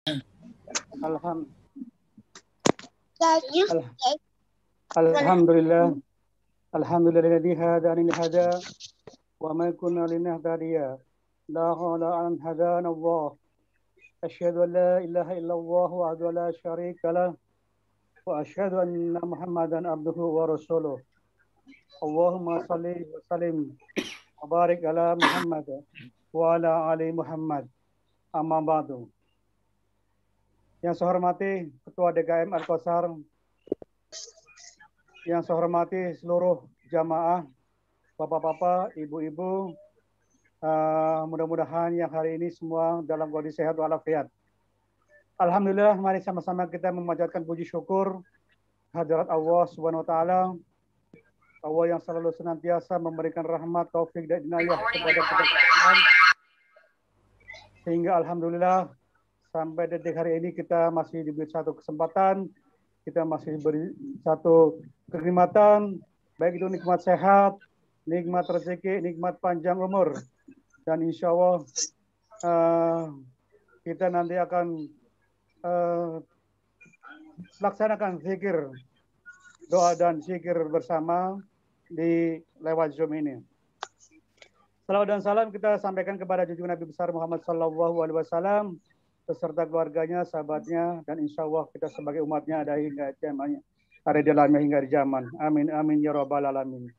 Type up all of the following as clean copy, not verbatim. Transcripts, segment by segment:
Alham- Alhamdulillah. Alhamdulilladzi hadana li hada wa ma kunna linahtadiya lawla an hadana Allah. Asyhadu an la ilaha illallah wahdahu la syarika lah wa asyhadu anna Muhammadan abduhu wa rasuluh. Allahumma shalli wa sallim wa barik ala Muhammad wa ala ali Muhammad. Amma ba'du. Yang saya hormati Ketua DKM Al-Kausar, yang saya hormati seluruh jamaah, bapak-bapak, ibu-ibu, mudah-mudahan yang hari ini semua dalam kondisi sehat walafiat. Alhamdulillah, mari sama-sama kita memanjatkan puji syukur hadirat Allah Subhanahu wa taala. Allah yang selalu senantiasa memberikan rahmat, taufik dan inayah kepada kita sekalian. Sehingga alhamdulillah sampai detik hari ini kita masih diberi satu kesempatan, kita masih diberi satu kenikmatan, baik itu nikmat sehat, nikmat rezeki, nikmat panjang umur. Dan insya Allah kita nanti akan laksanakan zikir, doa dan zikir bersama di lewat Zoom ini. Salawat dan salam kita sampaikan kepada junjungan Nabi besar Muhammad SAW beserta keluarganya, sahabatnya, dan insya Allah kita sebagai umatnya ada hingga zamannya, ada di dalamnya hingga di zaman. Amin amin ya rabbal alamin.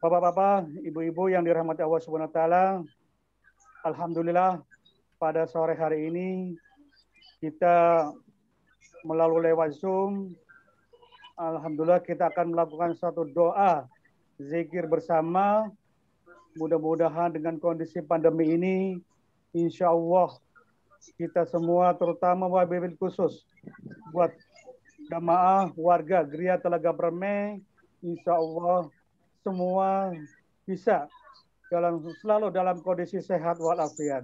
Bapak-bapak, ibu-ibu yang dirahmati Allah Subhanahu wa taala, alhamdulillah pada sore hari ini kita melalui lewat Zoom, alhamdulillah kita akan melakukan satu doa zikir bersama. Mudah-mudahan dengan kondisi pandemi ini, insya Allah kita semua terutama wabil khusus buat jamaah warga Geria Telaga Breme, insya Allah semua bisa selalu dalam kondisi sehat walafiat.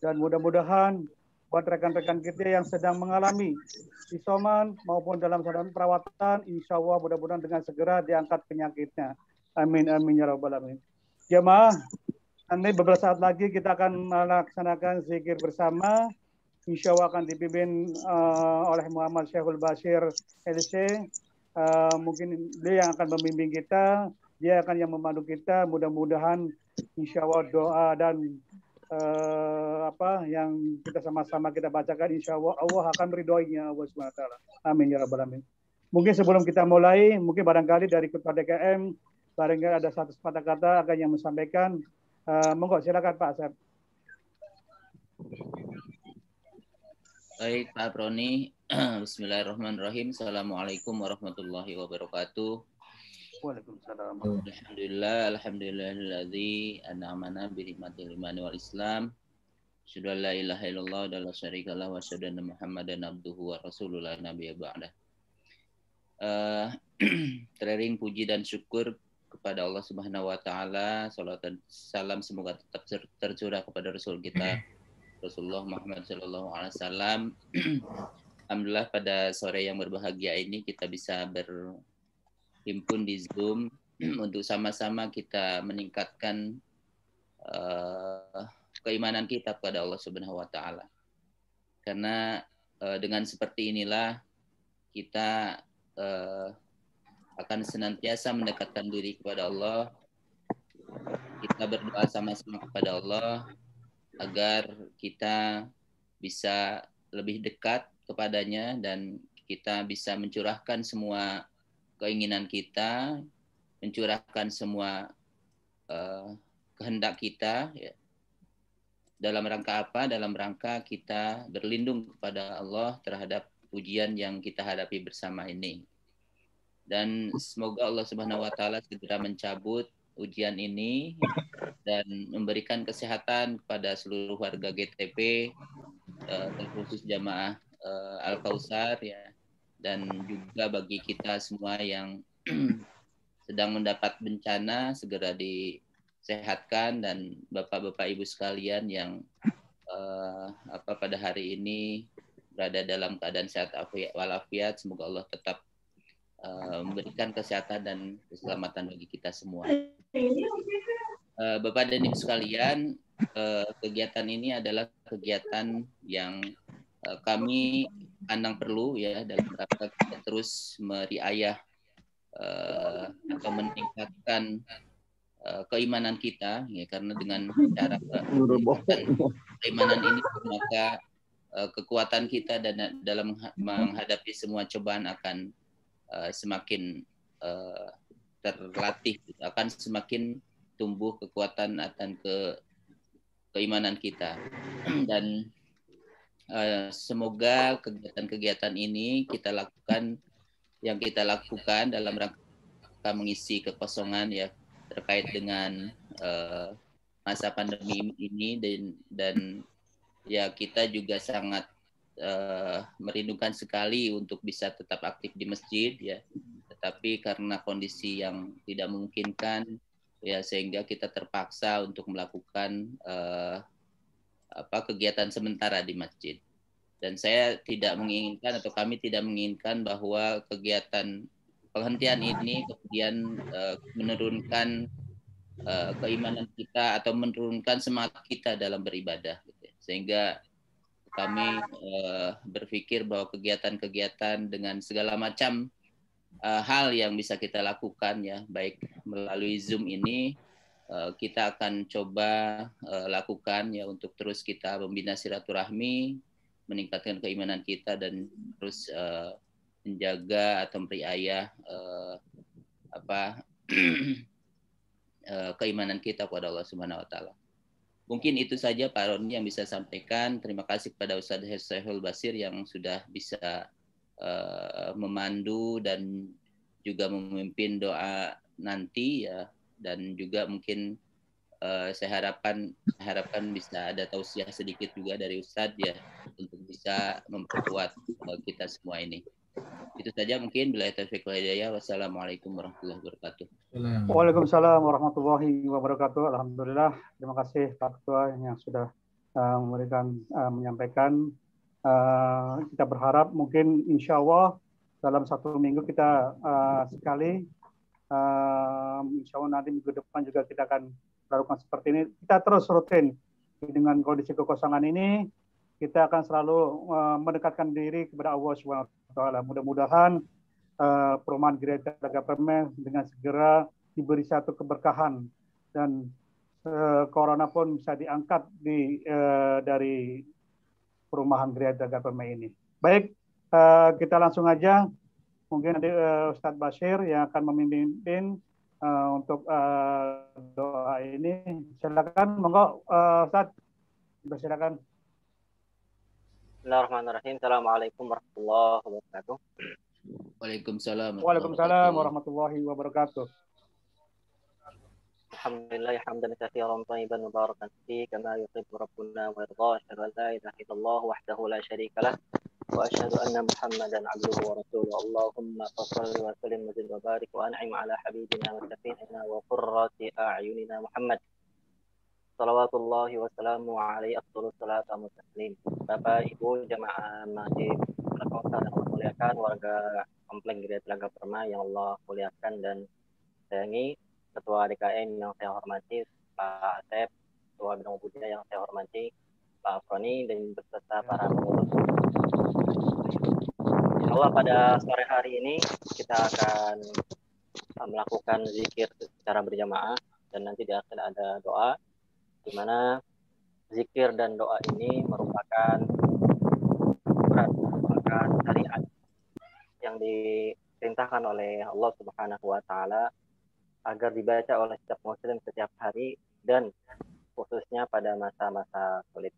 Dan mudah-mudahan buat rekan-rekan kita yang sedang mengalami isoman maupun dalam keadaan perawatan, insya Allah mudah-mudahan dengan segera diangkat penyakitnya. Amin amin ya rabbal alamin. Jemaah, nanti beberapa saat lagi kita akan melaksanakan zikir bersama. Insya Allah akan dipimpin oleh Muhammad Syekhul Bashir LC. Mungkin dia yang akan membimbing kita, dia akan yang memandu kita. Mudah-mudahan insya Allah doa dan yang kita sama-sama kita bacakan, insya Allah Allah akan meridhoinya Allah SWT. Amin ya rabbal alamin. Mungkin sebelum kita mulai, mungkin barangkali dari Ketua DKM barangkali ada satu sepatah kata akan yang menyampaikan. Monggo silakan Pak Asep. Baik Pak Proni. Bismillahirrahmanirrahim. Assalamualaikum warahmatullahi wabarakatuh. Waalaikumsalam. Alhamdulillah, alhamdulillahilladzi an'amana bi ni'matil imani wal Islam. Asyhadu an la ilaha illallah wa la syarika lahu wa asyhadu anna Muhammadan abduhu wa rasulul la nabiyya ba'da. Teriring puji dan syukur kepada Allah Subhanahu wa taala, salawat dan salam semoga tetap tercurah kepada Rasul kita Rasulullah Muhammad sallallahu alaihi wasallam. Alhamdulillah pada sore yang berbahagia ini kita bisa berhimpun di Zoom untuk sama-sama kita meningkatkan keimanan kita kepada Allah Subhanahu wa taala. Karena dengan seperti inilah kita akan senantiasa mendekatkan diri kepada Allah. Kita berdoa sama-sama kepada Allah agar kita bisa lebih dekat kepadanya dan kita bisa mencurahkan semua keinginan kita, mencurahkan semua kehendak kita. Ya. Dalam rangka apa? Dalam rangka kita berlindung kepada Allah terhadap ujian yang kita hadapi bersama ini. Dan semoga Allah Subhanahu wa taala segera mencabut ujian ini dan memberikan kesehatan kepada seluruh warga GTP, terkhusus jamaah Al-Kausar ya, dan juga bagi kita semua yang sedang mendapat bencana segera disehatkan, dan bapak-bapak ibu sekalian yang pada hari ini berada dalam keadaan sehat walafiat, semoga Allah tetap memberikan kesehatan dan keselamatan bagi kita semua. Bapak dan Ibu sekalian, kegiatan ini adalah kegiatan yang kami pandang perlu ya dalam rangka kita terus meriayah atau meningkatkan keimanan kita ya, karena dengan cara meningkatkan keimanan ini maka kekuatan kita dan dalam menghadapi semua cobaan akan semakin terlatih, akan semakin tumbuh kekuatan akan keimanan kita. Dan semoga kegiatan-kegiatan ini yang kita lakukan dalam rangka mengisi kekosongan ya terkait dengan masa pandemi ini, dan ya kita juga sangat merindukan sekali untuk bisa tetap aktif di masjid ya, tetapi karena kondisi yang tidak memungkinkan ya sehingga kita terpaksa untuk melakukan kegiatan sementara di masjid. Dan saya tidak menginginkan atau kami tidak menginginkan bahwa kegiatan penghentian ini kemudian menurunkan keimanan kita atau menurunkan semangat kita dalam beribadah gitu. Sehingga kami berpikir bahwa kegiatan-kegiatan dengan segala macam hal yang bisa kita lakukan ya, baik melalui Zoom ini kita akan coba lakukan ya untuk terus kita membina silaturahmi, meningkatkan keimanan kita dan terus menjaga atau meriayah keimanan kita kepada Allah Subhanahu wa taala. Mungkin itu saja Pak Roni yang bisa sampaikan. Terima kasih kepada Ustadz Syaiful Basir yang sudah bisa memandu dan juga memimpin doa nanti ya, dan juga mungkin saya harapkan bisa ada tausiah sedikit juga dari Ustadz ya untuk bisa memperkuat kita semua ini. Itu saja mungkin. Billahi taufiq wal hidayah. Wassalamualaikum warahmatullahi wabarakatuh. Waalaikumsalam warahmatullahi wabarakatuh. Alhamdulillah. Terima kasih Pak Ketua yang sudah menyampaikan. Kita berharap mungkin insya Allah dalam 1 minggu kita sekali. Insya Allah nanti minggu depan juga kita akan lakukan seperti ini. Kita terus rutin dengan kondisi kekosongan ini. Kita akan selalu mendekatkan diri kepada Allah Subhanahu wa taala. Mudah-mudahan perumahan gereja Telaga Permai dengan segera diberi satu keberkahan dan corona pun bisa diangkat dari perumahan gereja Telaga Permai ini. Baik, kita langsung aja. Mungkin nanti Ustadz Bashir yang akan memimpin untuk doa ini. Silakan, monggo Ustadz, silakan. Bismillahirrahmanirrahim. Assalamualaikum warahmatullahi wabarakatuh. Waalaikumsalam warahmatullahi wabarakatuh. Alhamdulillah hamdan katsiran thayyiban mubarakan fihi kama yuhibbu rabbuna wa yarda. Asyhadu an la ilaha illallah wahdahu la syarika lah wa asyhadu anna Muhammadan abduhu wa rasuluhu. Allahumma shalli wa sallim wa zid wa barik wa an'im ala habibina wa syafi'ina wa qurrati a'yunina Muhammad. Salawatullahi wassalamu alaihi afdhalus salatu wa taslim. Bapak Ibu jamaah masjid Al-Kautsar yang Allah muliakan, warga Komplek Gereja Telaga Permai yang Allah muliakan dan sayangi, Ketua DKM yang saya hormati Pak Asep, Ketua Bidang Budaya yang saya hormati Pak Afroni, dan beserta para pengurus. Insyaallah pada sore hari ini kita akan melakukan zikir secara berjamaah dan nanti di akhir ada doa, di mana zikir dan doa ini merupakan syariat yang diperintahkan oleh Allah Subhanahu wa taala agar dibaca oleh setiap muslim setiap hari dan khususnya pada masa-masa sulit.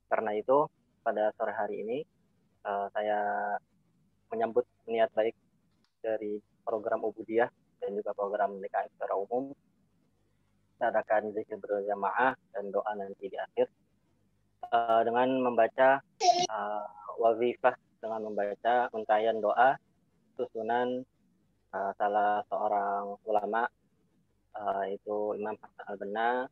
Karena itu pada sore hari ini saya menyambut niat baik dari program Ubudiyah dan juga program DKM secara umum. Kita adakan zikir berjamaah dan doa nanti di akhir dengan membaca wazifah, dengan membaca untayan doa susunan salah seorang ulama yaitu Imam Hasan Al-Banna.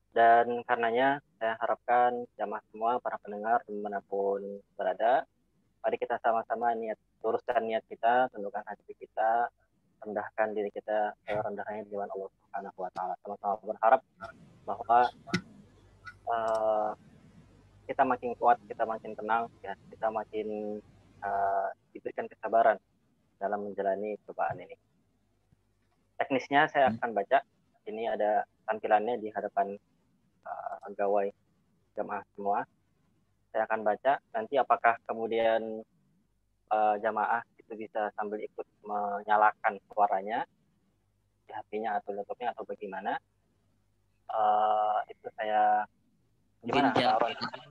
Dan karenanya saya harapkan jamaah semua, para pendengar dimanapun berada, mari kita sama-sama luruskan niat kita, tundukkan hati kita, rendahkan diri kita rendahnya di hadapan Allah Subhanahu wa taala. Sama-sama berharap bahwa kita makin kuat, kita makin tenang, ya, kita makin diberikan kesabaran dalam menjalani cobaan ini. Teknisnya saya akan baca. Ini ada tampilannya di hadapan pegawai jamaah semua. Saya akan baca. Nanti apakah kemudian jamaah itu bisa sambil ikut menyalakan suaranya di HP-nya atau laptopnya atau bagaimana? Itu saya gimana?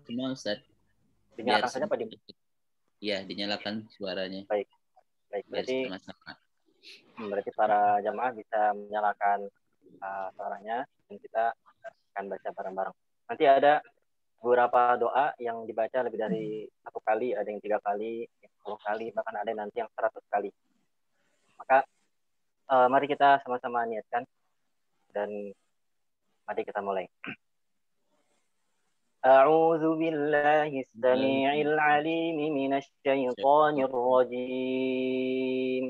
Semua Ustaz. Dinyalakan saja Pak? Iya, dinyalakan suaranya. Baik. Berarti para jamaah bisa menyalakan suaranya dan kita akan baca bareng-bareng. Nanti ada beberapa doa yang dibaca lebih dari 1 kali, ada yang 3 kali, 10 kali, bahkan ada nanti yang 100 kali. Maka mari kita sama-sama niatkan dan mari kita mulai. A'udzu billahi as-sami'il 'alim minasy syaithanir rajim.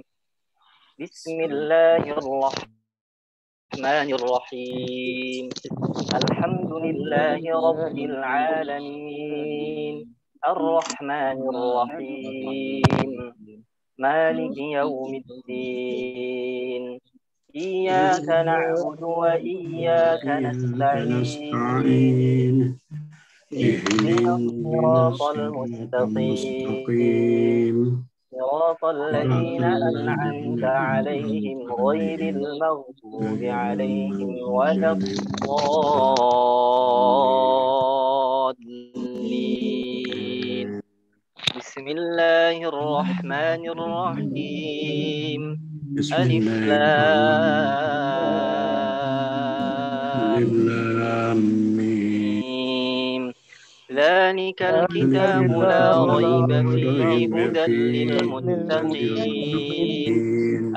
Bismillahirrahmanirrahim. Alhamdulillahi rabbil alamin. Ar-Rahmanir Rahim. Maliki yaumiddin. Iyyaka na'budu wa iyyaka nasta'in. Ihdinas siratal mustaqim. Siratal ladzina an'amta 'alaihim ghairil maghdubi 'alaihim waladdallin. Bismillahirrahmanirrahim. Alif Lam Mim. Dzalikal kitabu la raiba fihi hudan lil muttaqin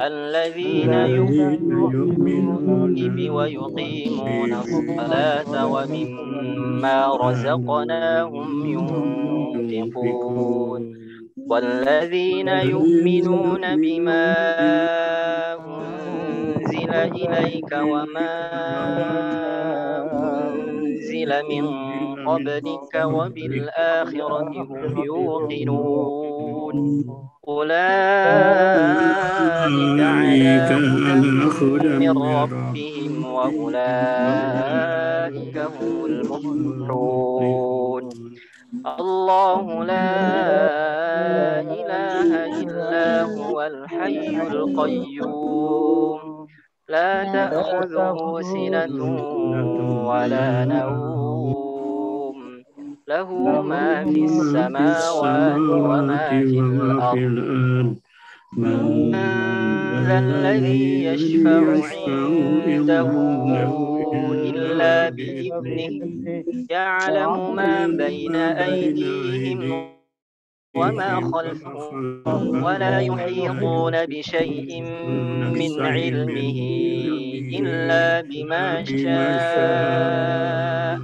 alladzina yu'minuna bihi wa yuqimuna as-salata wa mimma razaqnahum yunfiqun walladzina yu'minuna bima unzila ilayka wa ma unzila min qablika wa bil akhirati hum yuqinun ulaika ala hudan min rabbihim wa ulaika humul muflihun. Allahu la ilaha illa huwal hayyul qayyum la ta'khudhuhu sinatun wa la nawm lahu ma fis samawati wa ma fil ardh man dhalladhi yashfa'u 'indahu illa bi'idhnihi ya'lamu ma bayna aydihim wa ma khalfahum wa la yuhituna bi shay'in min 'ilmihi illa bima sha'a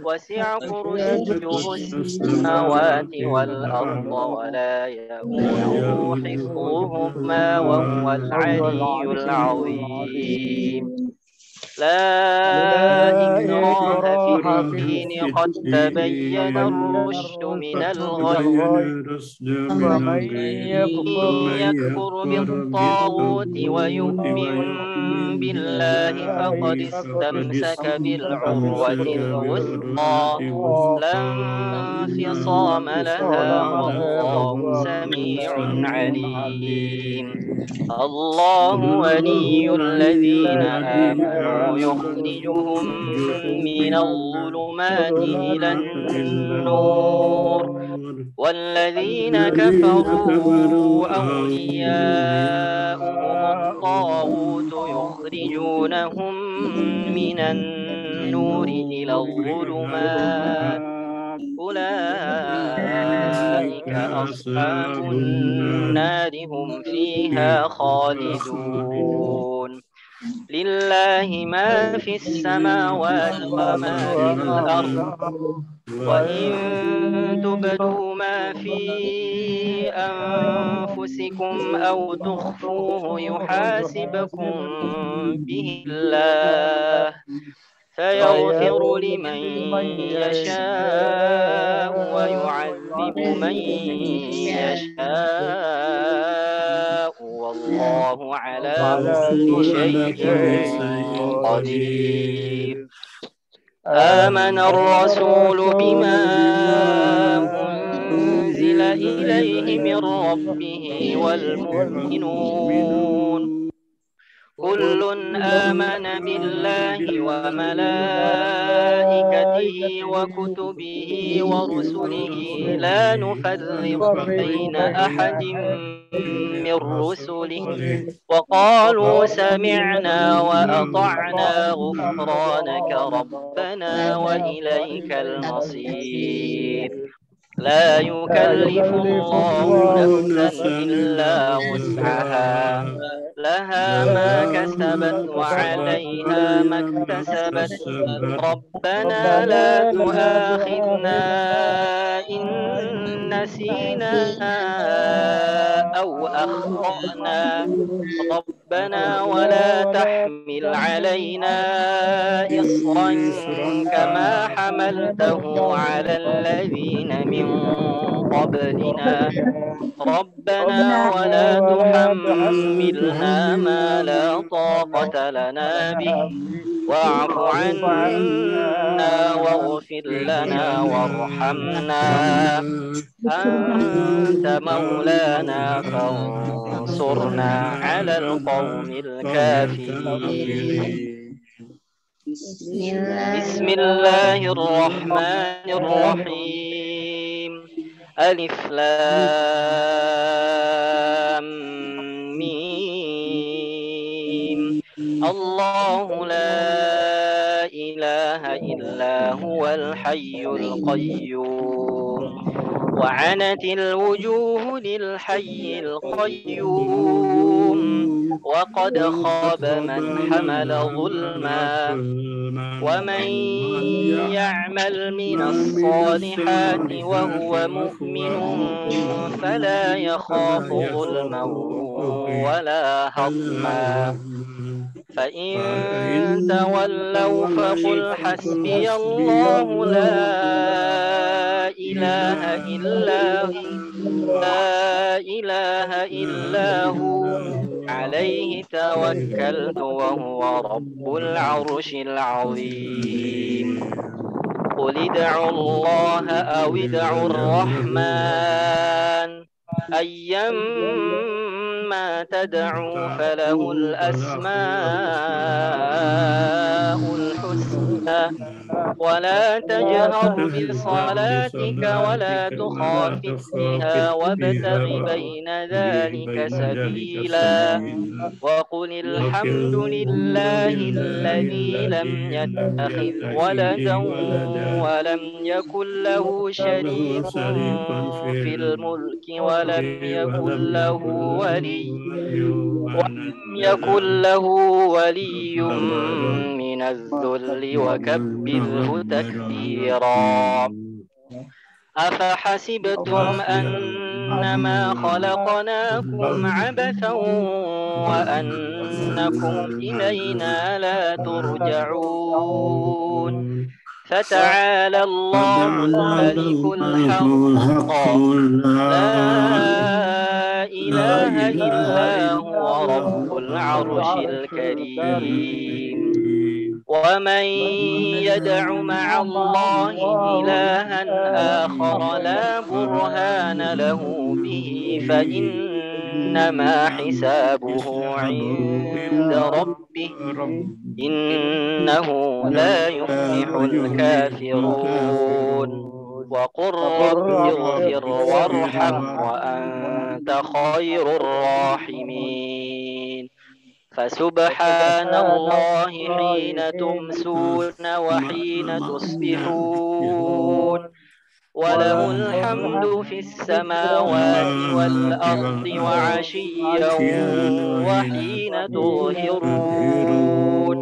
wasi'a kursiyyuhu as-samawati wal arda wa la ya'uduhu hifdhuhuma wa huwal 'aliyyul 'azim. لا إكراه في الدين قد تبين الرشد من الغي فمن يكفر بالطاغوت ويؤمن بالله فقد استمسك بالعروة الوثقى لا انفصام لها والله سميع عليم. الله ولي الذين آمنوا يخرجهم من الظلمات إلى النور والذين كفروا أولياؤهم الطاغوت يخرجونهم من النور إلى الظلمات أولئك أصحاب النار هم فيها خالدون. لله ما في السماوات وما في الأرض وإن تبدوا ما في أنفسكم أو تخفوه يحاسبكم به الله فيغفر لمن يشاء ويعذب من يشاء والله على كل شيء قدير. آمن الرسول بما أنزل إليه من ربه والمؤمنون كل آمن بالله وملائكته وكتبه ورسله لا نفرق بين أحد من رسله وقالوا سمعنا وأطعنا غفرانك ربنا وإليك المصير. لا يكلف الله نفسا إلا وسعها لها ما كسبت وعليها ما اكتسبت ربنا لا تؤاخذنا إن نسينا أو أخطأنا ربنا ولا تحمل علينا إصرا كما حملته على الذين من قبلنا ربنا ولا تحملنا ما لا طاقة لنا به واعف عنا واغفر لنا وارحمنا أنت مولانا فانصرنا على القوم الكافرين. بسم الله الرحمن الرحيم. ألف لام ميم. الله لا إله إلا هو الحي القيوم وعنت الوجوه للحي القيوم وقد خاب من حمل ظلما ومن يعمل من الصالحات وهو مؤمن فلا يخاف ظلما ولا هضما فإن تولوا فقل حسبي الله لا إله إلا هو عليه توكلت وهو رب العرش العظيم. قل ادعوا الله أو ادعوا الرحمن أيما تدعوا فله الأسماء الحسنى ولا تجهر بصلاتك ولا تخافت بها وابتغ بين ذلك سبيلا وقل الحمد لله الذي لم يتخذ ولدا ولم يكن له شريك في الملك ولم يكن له ولي من الذل وكبره تكبيرا. أفحسبتم أنما خلقناكم عبثا وأنكم إلينا لا ترجعون فتعالى الله الملك الحق لا إله إلا هو رب العرش الكريم. ومن يدع مع الله إلها آخر لا برهان له به فإنما حسابه عند ربه إنه لا يفلح الكافرون. وقل رب اغفر وارحم وأنت خير الراحمين. فسبحان الله حين تمسون وحين تصبحون وله الحمد في السماوات والأرض وعشيا وحين تظهرون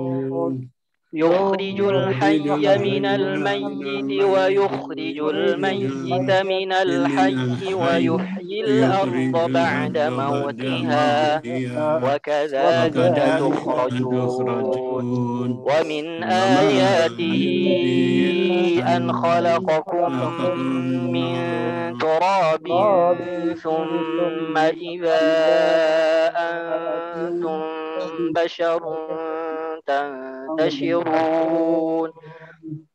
يخرج الحي من الميت ويخرج الميت من الحي ويحيي الأرض بعد موتها وكذلك تخرجون ومن آياته أن خلقكم من تراب ثم إذا أنتم بشر تنتشرون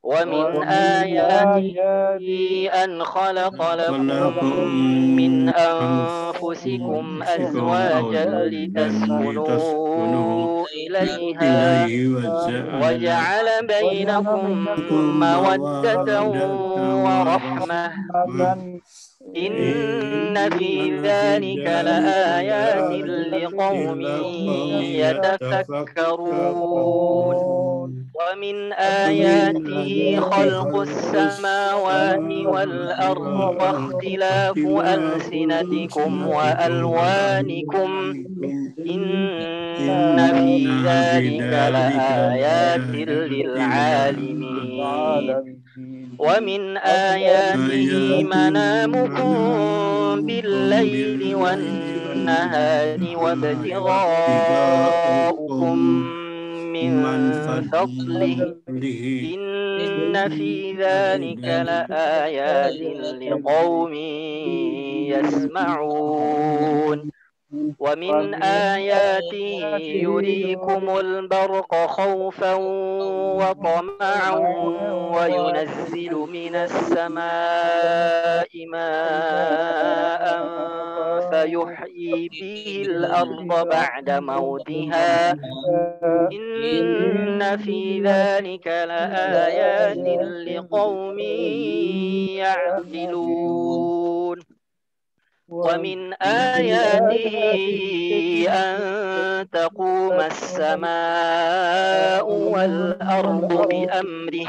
ومن آياته أن خلق لكم من أنفسكم أزواجا لتسكنوا إليها وجعل بينكم مودة ورحمة إن في ذلك لآيات لقوم يتفكرون ومن آياته خلق السماوات والأرض واختلاف ألسنتكم وألوانكم إن في ذلك لآيات للعالمين ومن آياته منامكم بالليل والنهار وابتغاؤكم من فضله إن في ذلك لآيات لقوم يسمعون ومن آياته يريكم البرق خوفا وطمعا وينزل من السماء ماء فيحيي به الأرض بعد موتها إن في ذلك لآيات لقوم يعقلون ومن آياته أن تقوم السماء والأرض بأمره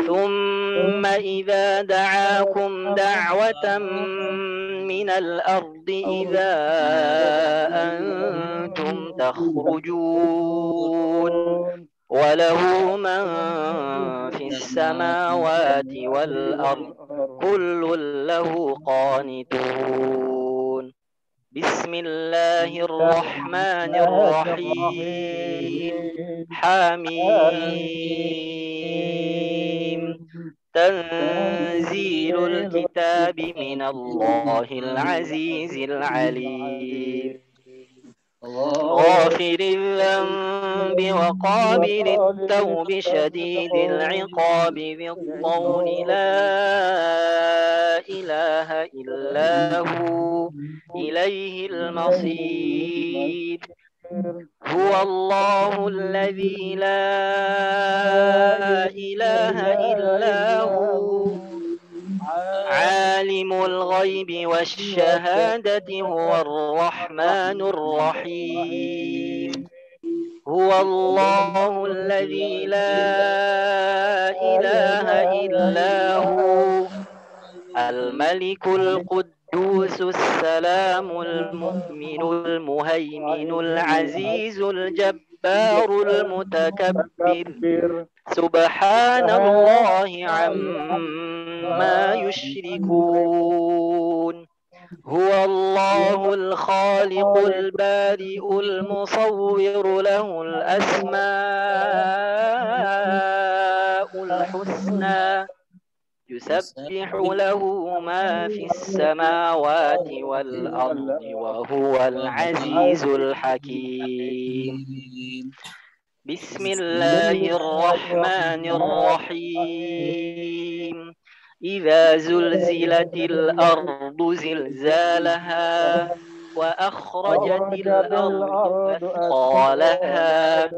ثم إذا دعاكم دعوة من الأرض إذا أنتم تخرجون وله من في السماوات والأرض كل له قانتون بسم الله الرحمن الرحيم حميم تنزيل الكتاب من الله العزيز العليم غافر الذنب وقابل التوب شديد العقاب ذي الطول لا إله إلا هو إليه المصير هو الله الذي لا إله إلا هو عالم الغيب والشهادة هو الرحمن الرحيم هو الله الذي لا إله إلا هو الملك القدوس السلام المؤمن المهيمن العزيز الجبار المتكبر سبحان الله عما يشركون هو الله الخالق البارئ المصور له الأسماء الحسنى يسبح له ما في السماوات والأرض وهو العزيز الحكيم بسم الله الرحمن الرحيم إذا زلزلت الأرض زلزالها وأخرجت الأرض أثقالها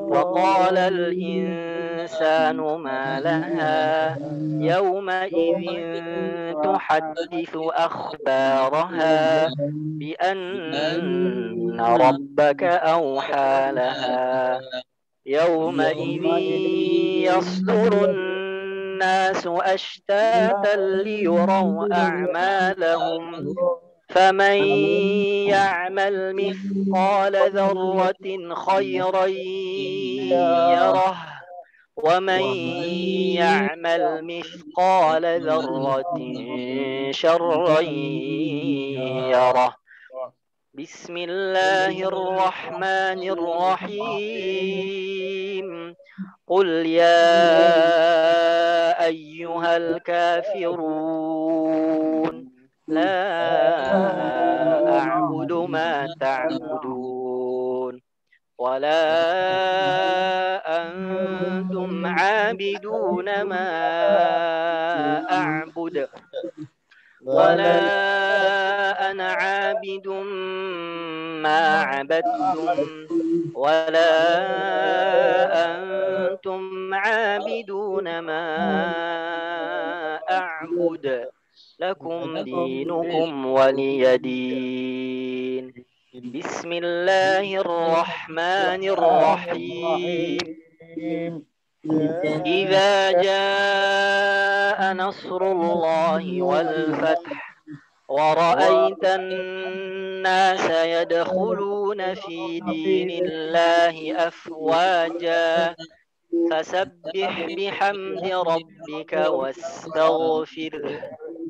وقال الإنسان ما لها يومئذ تحدث أخبارها بأن ربك أوحى لها يومئذ يصدر الناس أشتاتا ليروا أعمالهم فمن يعمل مثقال ذرة خيرا يره ومن يعمل مثقال ذرة شرا يره. بسم الله الرحمن الرحيم. قل يا أيها الكافرون لا أعبد ما تعبدون ولا أنتم عابدون ما أعبد ولا أنا عابد ما عبدتم ولا أنتم عابدون ما أعبد لكم دينكم ولي دين. بسم الله الرحمن الرحيم. إذا جاء نصر الله والفتح ورأيت الناس يدخلون في دين الله أفواجا فسبح بحمد ربك واستغفره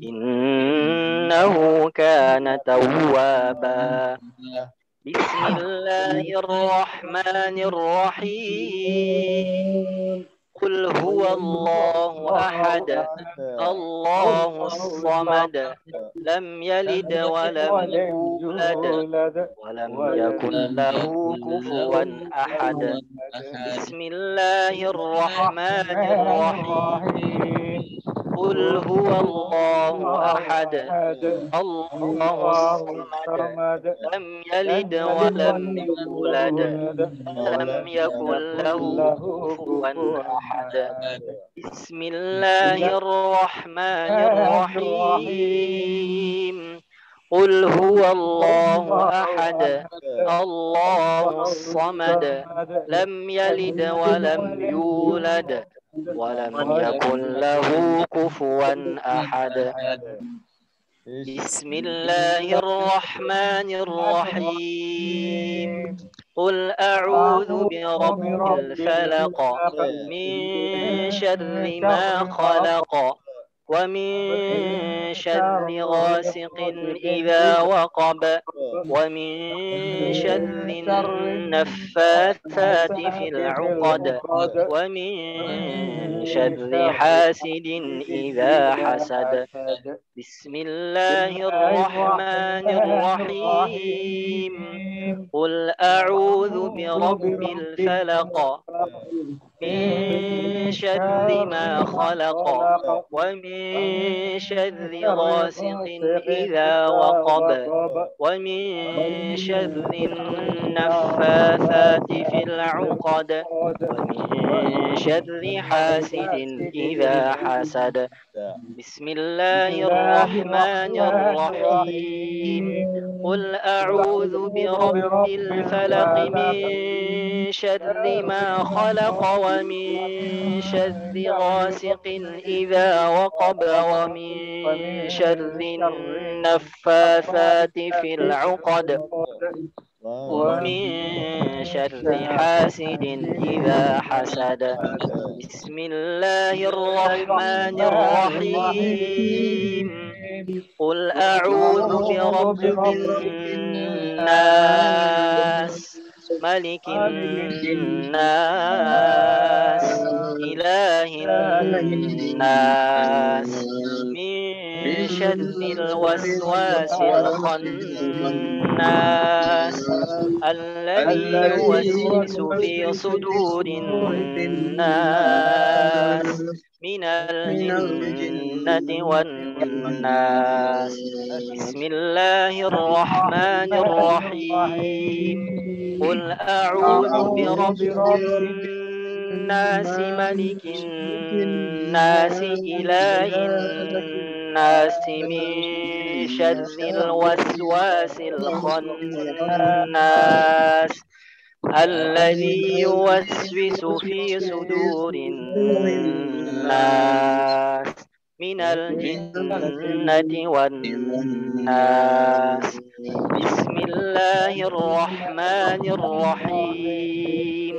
إنه كان توابا. بسم الله الرحمن الرحيم. قل هو الله أحد الله الصمد لم يلد ولم يولد ولم يكن له كفوا أحد. بسم الله الرحمن الرحيم. قل هو الله أحد الله الصمد لم يلد ولم يولد ولم يكن له كفوا أحد. بسم الله الرحمن الرحيم. قل هو الله أحد الله الصمد لم يلد ولم يولد ولم يكن له كفوا أحد. بسم الله الرحمن الرحيم. قل أعوذ برب الفلق من شر ما خلق ومن شر غاسق إذا وقب ومن شر النفاثات في العقد ومن شر حاسد إذا حسد. بسم الله الرحمن الرحيم. قل أعوذ برب الفلق من شر ما خلق ومن شر غاسق إذا وقب ومن شر النفاثات في العقد ومن شر حاسد إذا حسد. بسم الله الرحمن الرحيم. قل أعوذ برب الفلق من شر ما خلق ومن شر غاسق إذا وقب ومن شر النفاثات في العقد ومن شر حاسد إذا حسد. بسم الله الرحمن الرحيم. قل أعوذ برب الناس ملك الناس إله الناس من شر الوسواس الخناس الذي يوسوس في صدور الناس من الجنة والناس. بسم الله الرحمن الرحيم. قل أعوذ برب الناس ملك الناس إله الناس من شر الوسواس الخناس الذي يوسوس في صدور الناس من الجنة والناس. بسم الله الرحمن الرحيم.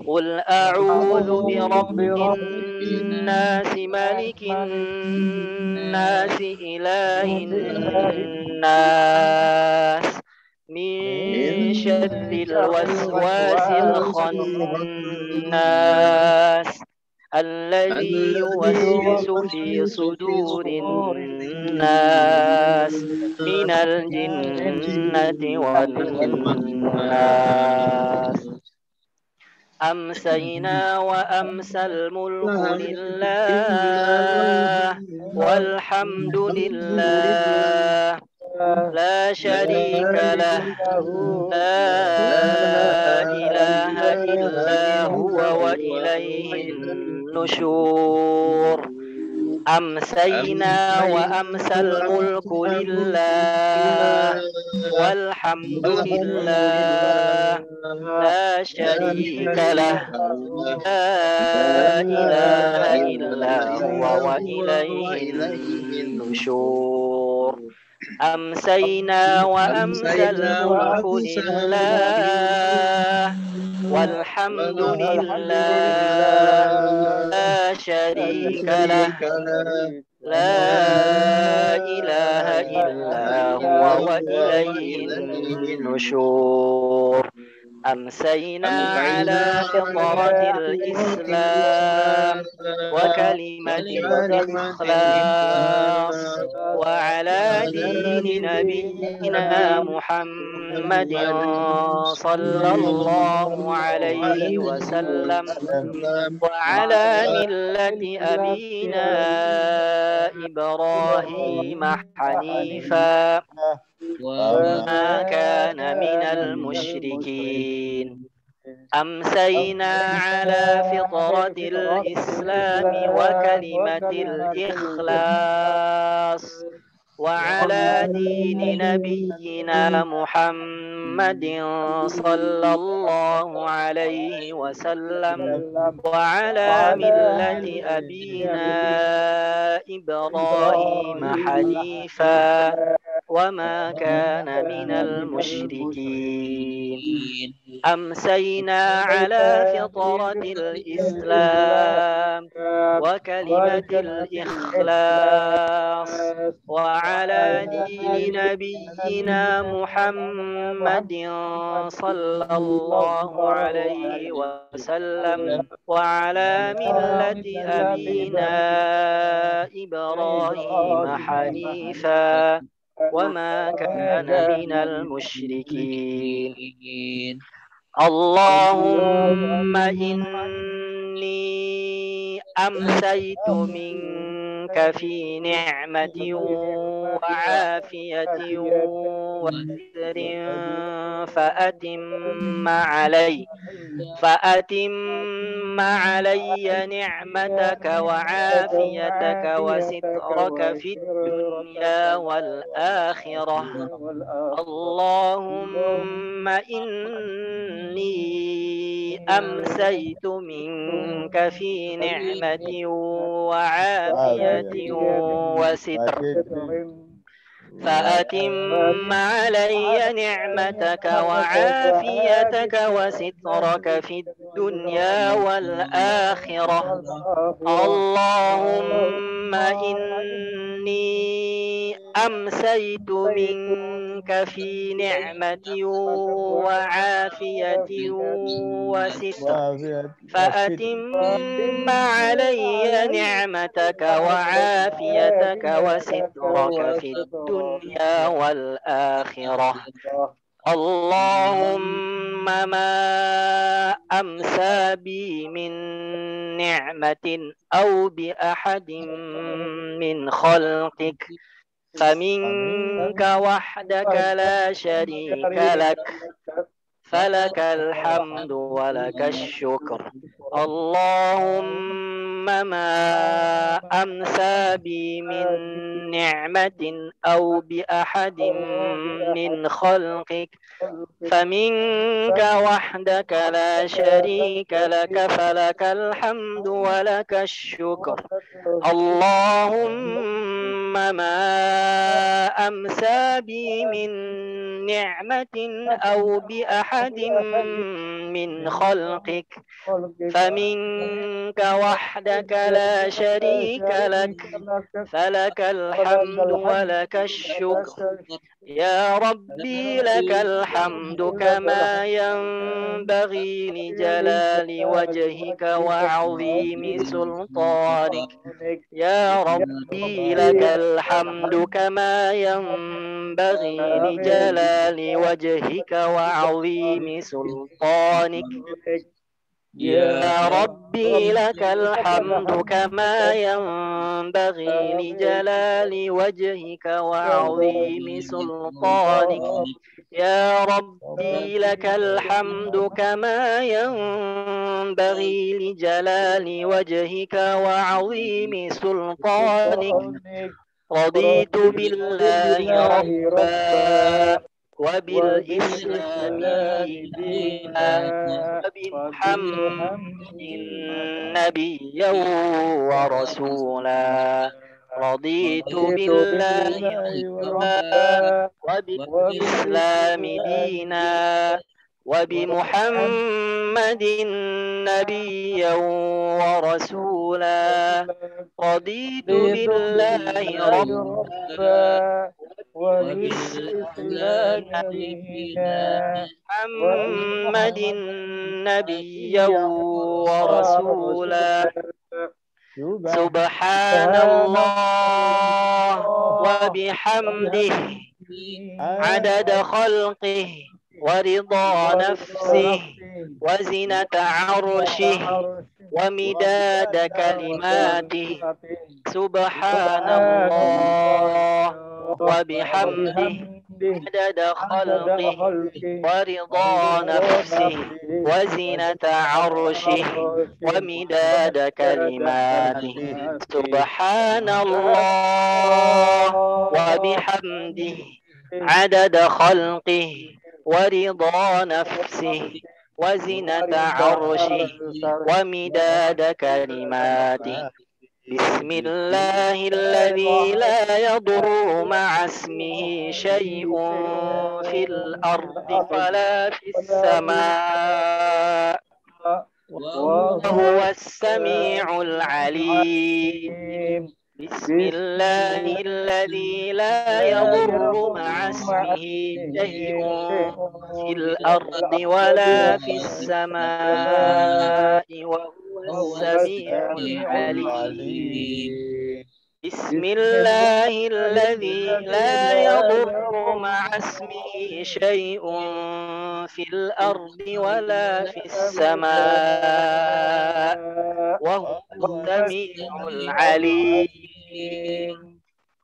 قل أعوذ برب الناس ملك الناس إله الناس من شر الوسواس الخناس الذي يوسوس في صدور الناس من الجنة والناس. أمسينا وأمسى الملك لله والحمد لله لا شريك له لا إله إلا هو وإليه النشور. أمسينا وأمسى الملك لله والحمد لله لا شريك له لا إله إلا هو وإليه النشور. أمسينا وأمسى الملك لله والحمد لله لا شريك له لا إله إلا هو وإليه النشور. أمسينا على فطرة الإسلام وكلمة الإخلاص وعلى دين نبينا محمد صلى الله عليه وسلم وعلى ملة أبينا إبراهيم حنيفا وما كان من المشركين. أمسينا على فطرة الإسلام وكلمة الإخلاص وعلى دين نبينا محمد صلى الله عليه وسلم وعلى ملة أبينا إبراهيم حنيفا وما كان من المشركين. أمسينا على فطرة الإسلام وكلمة الإخلاص وعلى دين نبينا محمد صلى الله عليه وسلم وعلى ملة أبينا إبراهيم حنيفا وما كان من المشركين. اللهم إني أمسيت منك في نعمة وعافية وستر فأتم علي نعمتك وعافيتك وسترك في الدنيا والآخرة. اللهم إني أمسيت منك في نعمة وعافية وستر فأتم علي نعمتك وعافيتك وسترك في الدنيا والآخرة. اللهم إني أمسيت منك في نعمة وعافية وستر فأتم علي نعمتك وعافيتك وسترك في الدنيا والآخرة. اللهم ما أمسى بي من نعمة أو بأحد من خلقك فمنك وحدك لا شريك لك فلك الحمد ولك الشكر. اللهم ما أمسى بي من نعمة أو بأحد من خلقك فمنك وحدك لا شريك لك، فلك الحمد ولك الشكر. اللهم ما أمسى بي من نعمة أو بأحد من خلقك فمنك وحدك لا شريك لك، فلك الحمد ولك الشكر. يا ربي لك الحمد كما ينبغي لجلال وجهك وعظيم سلطانك. يا ربي لك الحمد كما ينبغي لجلال وجهك وعظيم سلطانك. يا ربي لك الحمد كما ينبغي لجلال وجهك وعظيم سلطانك. يا ربي لك الحمد كما ينبغي لجلال وجهك وعظيم سلطانك. رضيت بالله ربا وبالإسلام دينا وبمحمد نبيا ورسولا. رضيت بالله ربا وبالإسلام دينا وبمحمد نبيا ورسولا. رضيت بالله ربا وبالإسلام دينا محمد نبيا ورسولا. سبحان الله وبحمده عدد خلقه ورضا نفسه وزنة عرشه ومداد كلماته. سبحان الله وبحمده عدد خلقه ورضا نفسه وزنة عرشه ومداد كلماته. سبحان الله وبحمده عدد خلقه ورضا نفسه وزنة عرشه ومداد كلماته. بسم الله الذي لا يضر مع اسمه شيء في الأرض ولا في السماء وهو السميع العليم. بسم الله الذي لا يضر مع اسمه شيء في الأرض ولا في السماء وهو السميع العليم. بسم الله الذي لا يضر مع اسمه شيء في الأرض ولا في السماء وهو السميع العليم.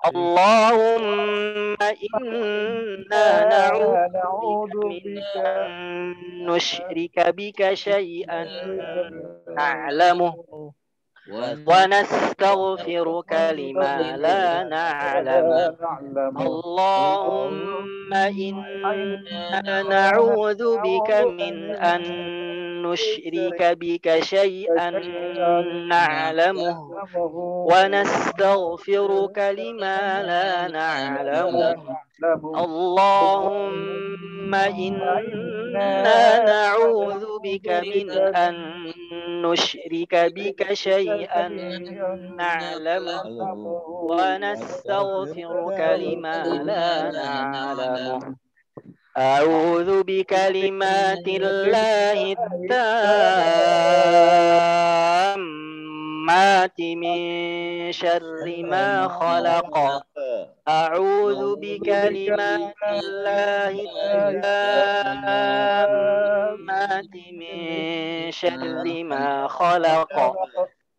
اللهم إنا نعوذ بك من أن نشرك بك شيئا نعلمه ونستغفرك لما لا نعلم. اللهم إنا نعوذ بك من أن نشرك بك شيئا نعلمه ونستغفرك لما لا نعلمه. اللهم إنا نعوذ بك من أن نشرك بك شيئا نعلمه ونستغفرك لما لا نعلمه. أعوذ بكلمات الله التامات من شر ما خلق. أعوذ بكلمات الله التامات من شر ما خلق.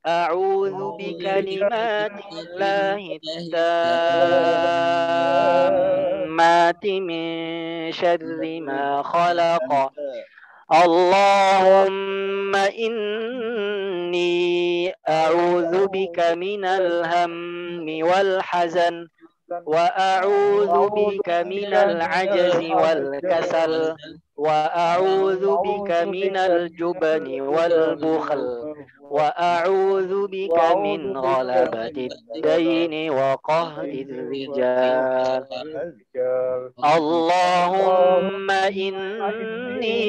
أعوذ بكلمات الله التامات التامات من شر ما خلق. اللهم إني أعوذ بك من الهم والحزن، وأعوذ بك من العجز والكسل، وأعوذ بك من الجبن والبخل، وأعوذ بك من غلبة الدين وقهر الرجال. اللهم إني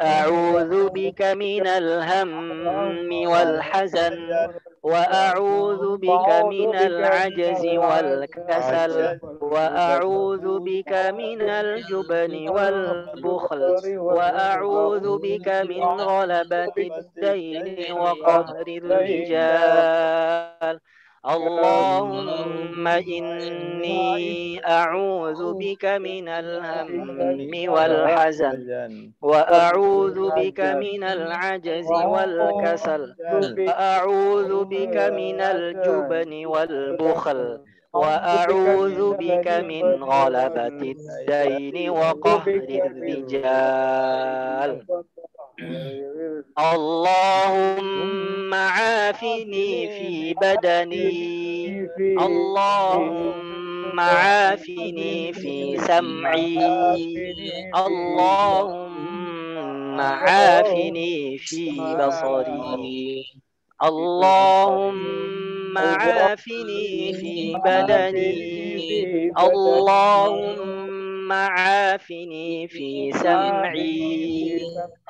أعوذ بك من الهم والحزن، وأعوذ بك من العجز والكسل، وأعوذ بك من الجبن والبخل، وأعوذ بك من غلبة الدين وقهر الرجال. اللهم إني أعوذ بك من الهم والحزن، وأعوذ بك من العجز والكسل، وأعوذ بك من الجبن والبخل، وأعوذ بك من غلبة الدين وقهر الرجال. اللهم عافني في بدني، اللهم عافني في سمعي، اللهم عافني في بصري، اللهم عافني في بدني، اللهم عافني في سمعي،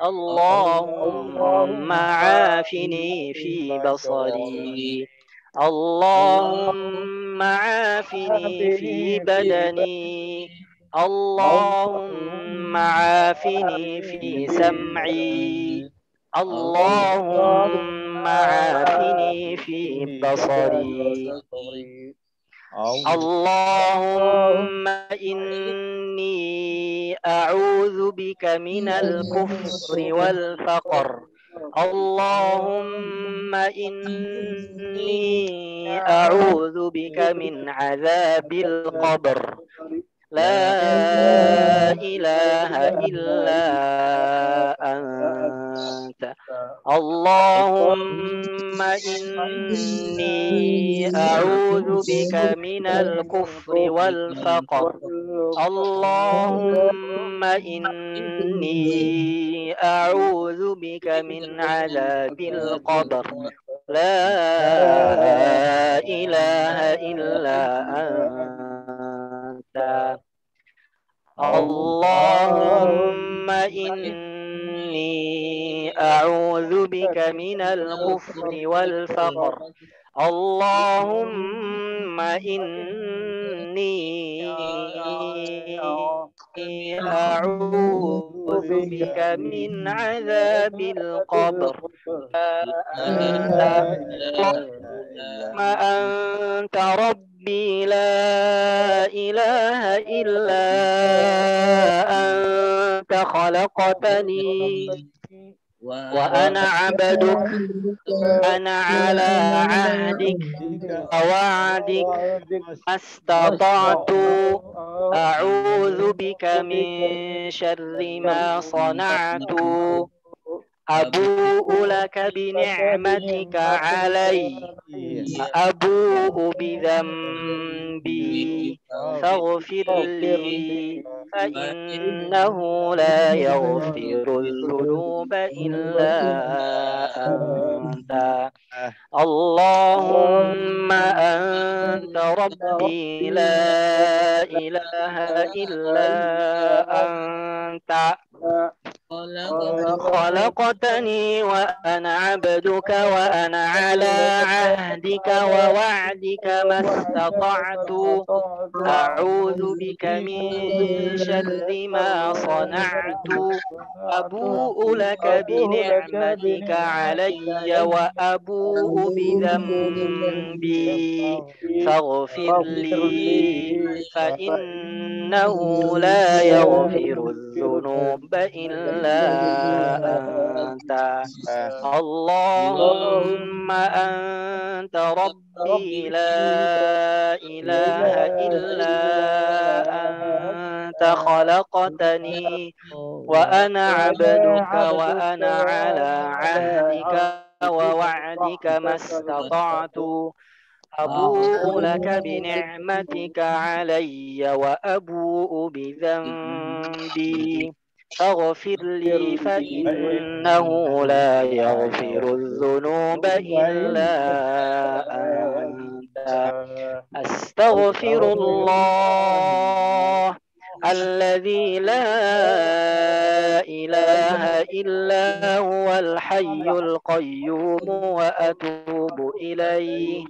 اللهم عافني في بصري، اللهم عافني في بدني، اللهم عافني في سمعي، اللهم عافني في بصري. اللهم إني أعوذ بك من الكفر والفقر. اللهم إني أعوذ بك من عذاب القبر. لا إله إلا أنت. اللهم إني أعوذ بك من الكفر والفقر. اللهم إني أعوذ بك من عذاب القبر. لا إله إلا أنت. اللهم إني أعوذ بك من الكفر والفقر. اللهم إني أعوذ بك من عذاب القبر. اللهم أنت ربي لا إله إلا أنت خلقتني وأنا عبدك، أنا على عهدك ووعدك ما استطعت. أعوذ بك من شر ما صنعت. أبوء لك بنعمتك علي، أبوء بذنبي فاغفر لي، فإنه لا يغفر الذنوب إلا أنت. اللهم أنت ربي لا إله إلا أنت. خلقتني وأنا عبدك، وأنا على عهدك ووعدك ما استطعت. أعوذ بك من شر ما صنعت. أبوء لك بنعمتك علي وأبوء بذنبي فاغفر لي، فإنه لا يغفر الذنوب إلا أنت. اللهم أنت ربي لا إله إلا أنت خلقتني وأنا عبدك وأنا على عهدك ووعدك ما استطعت أبوء لك بنعمتك علي وأبوء بذنبي فاغفر لي فإنه لا يغفر الذنوب إلا أنت أستغفر الله الذي لا إله إلا هو الحي القيوم وأتوب إليه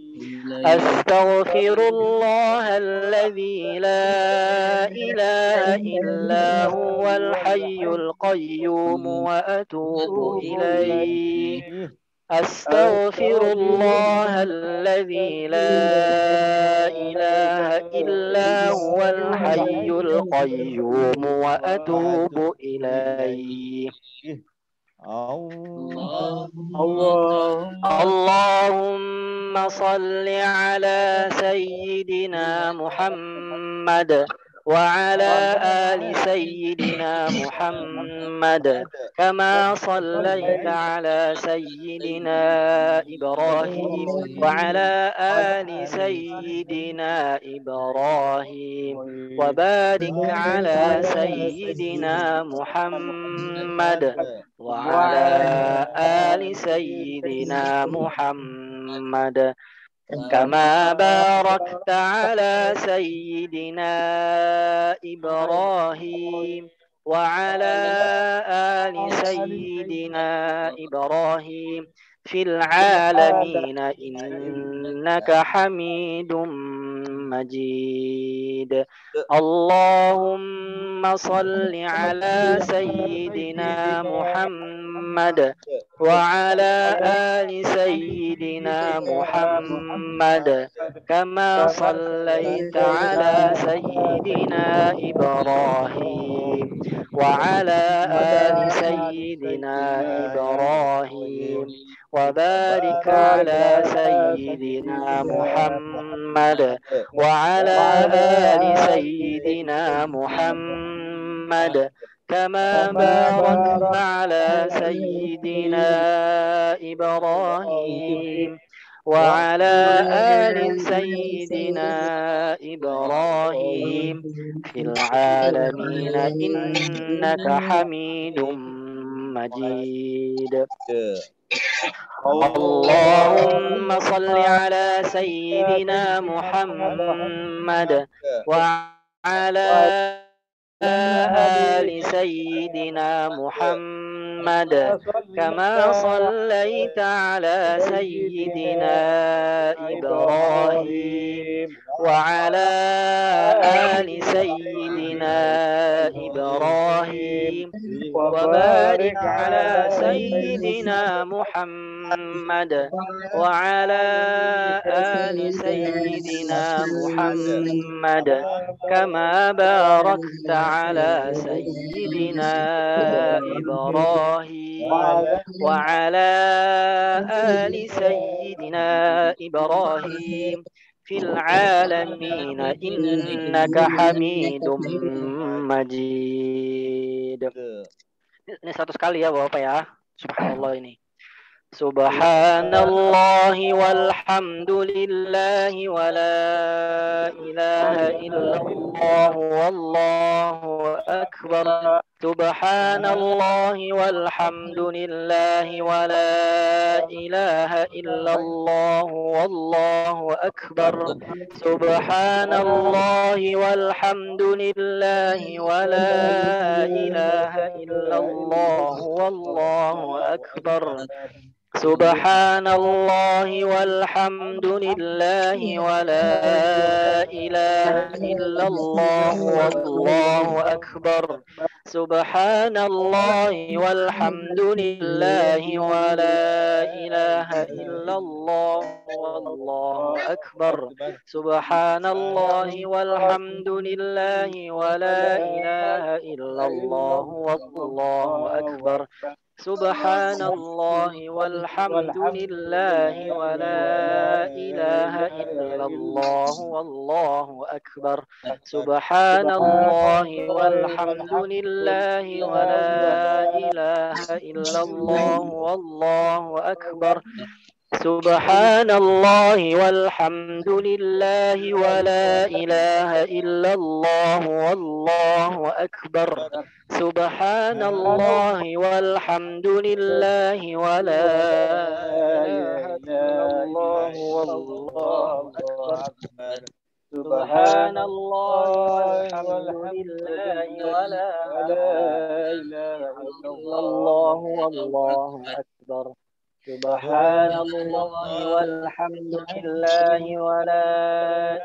أستغفر الله الذي لا إله إلا هو الحي القيوم وأتوب إليه أستغفر الله الذي لا إله إلا هو الحي القيوم وأتوب إليه اللهم صل على سيدنا محمد وعلى آل سيدنا محمد كما صليت على سيدنا إبراهيم وعلى آل سيدنا إبراهيم وبارك على سيدنا محمد وعلى آل سيدنا محمد كما باركت على سيدنا إبراهيم وعلى آل سيدنا إبراهيم في العالمين إنك حميد مجيد اللهم صل على سيدنا محمد وعلى آل سيدنا محمد كما صليت على سيدنا إبراهيم وعلى آل سيدنا إبراهيم وبارك على سيدنا محمد وعلى آل سيدنا محمد كما باركت على سيدنا إبراهيم وعلى آل سيدنا إبراهيم في العالمين إنك حميد مجيد اللهم صل على سيدنا محمد وعلى آل سيدنا محمد كما صليت على سيدنا إبراهيم وعلى آل سيدنا إبراهيم وبارك على سيدنا محمد وعلى آل سيدنا محمد كما باركت على سيدنا إبراهيم وعلى آل سيدنا إبراهيم في العالمين إنك حميد مجيد. Ini 100 kali ya Bapak ya. Subhanallah ini. Subhanallah walhamdulillah wa la ilaha illallah wallahu akbar. Subhanallah walhamdulillah wa la ilaha illallah wallahu akbar. Subhanallah walhamdulillah wa la ilaha illallah wallahu akbar. سبحان الله والحمد لله ولا إله إلا الله والله أكبر سبحان الله والحمد لله ولا إله إلا الله والله أكبر سبحان الله والحمد لله ولا إله إلا الله والله أكبر سبحان الله والحمد لله ولا إله إلا الله والله أكبر سبحان الله والحمد لله ولا إله إلا الله والله أكبر سبحان الله والحمد لله ولا إله إلا الله والله أكبر سبحان الله والحمد لله ولا إله إلا الله والله أكبر سبحان الله والحمد لله ولا إله إلا الله والله أكبر سبحان الله والحمد لله ولا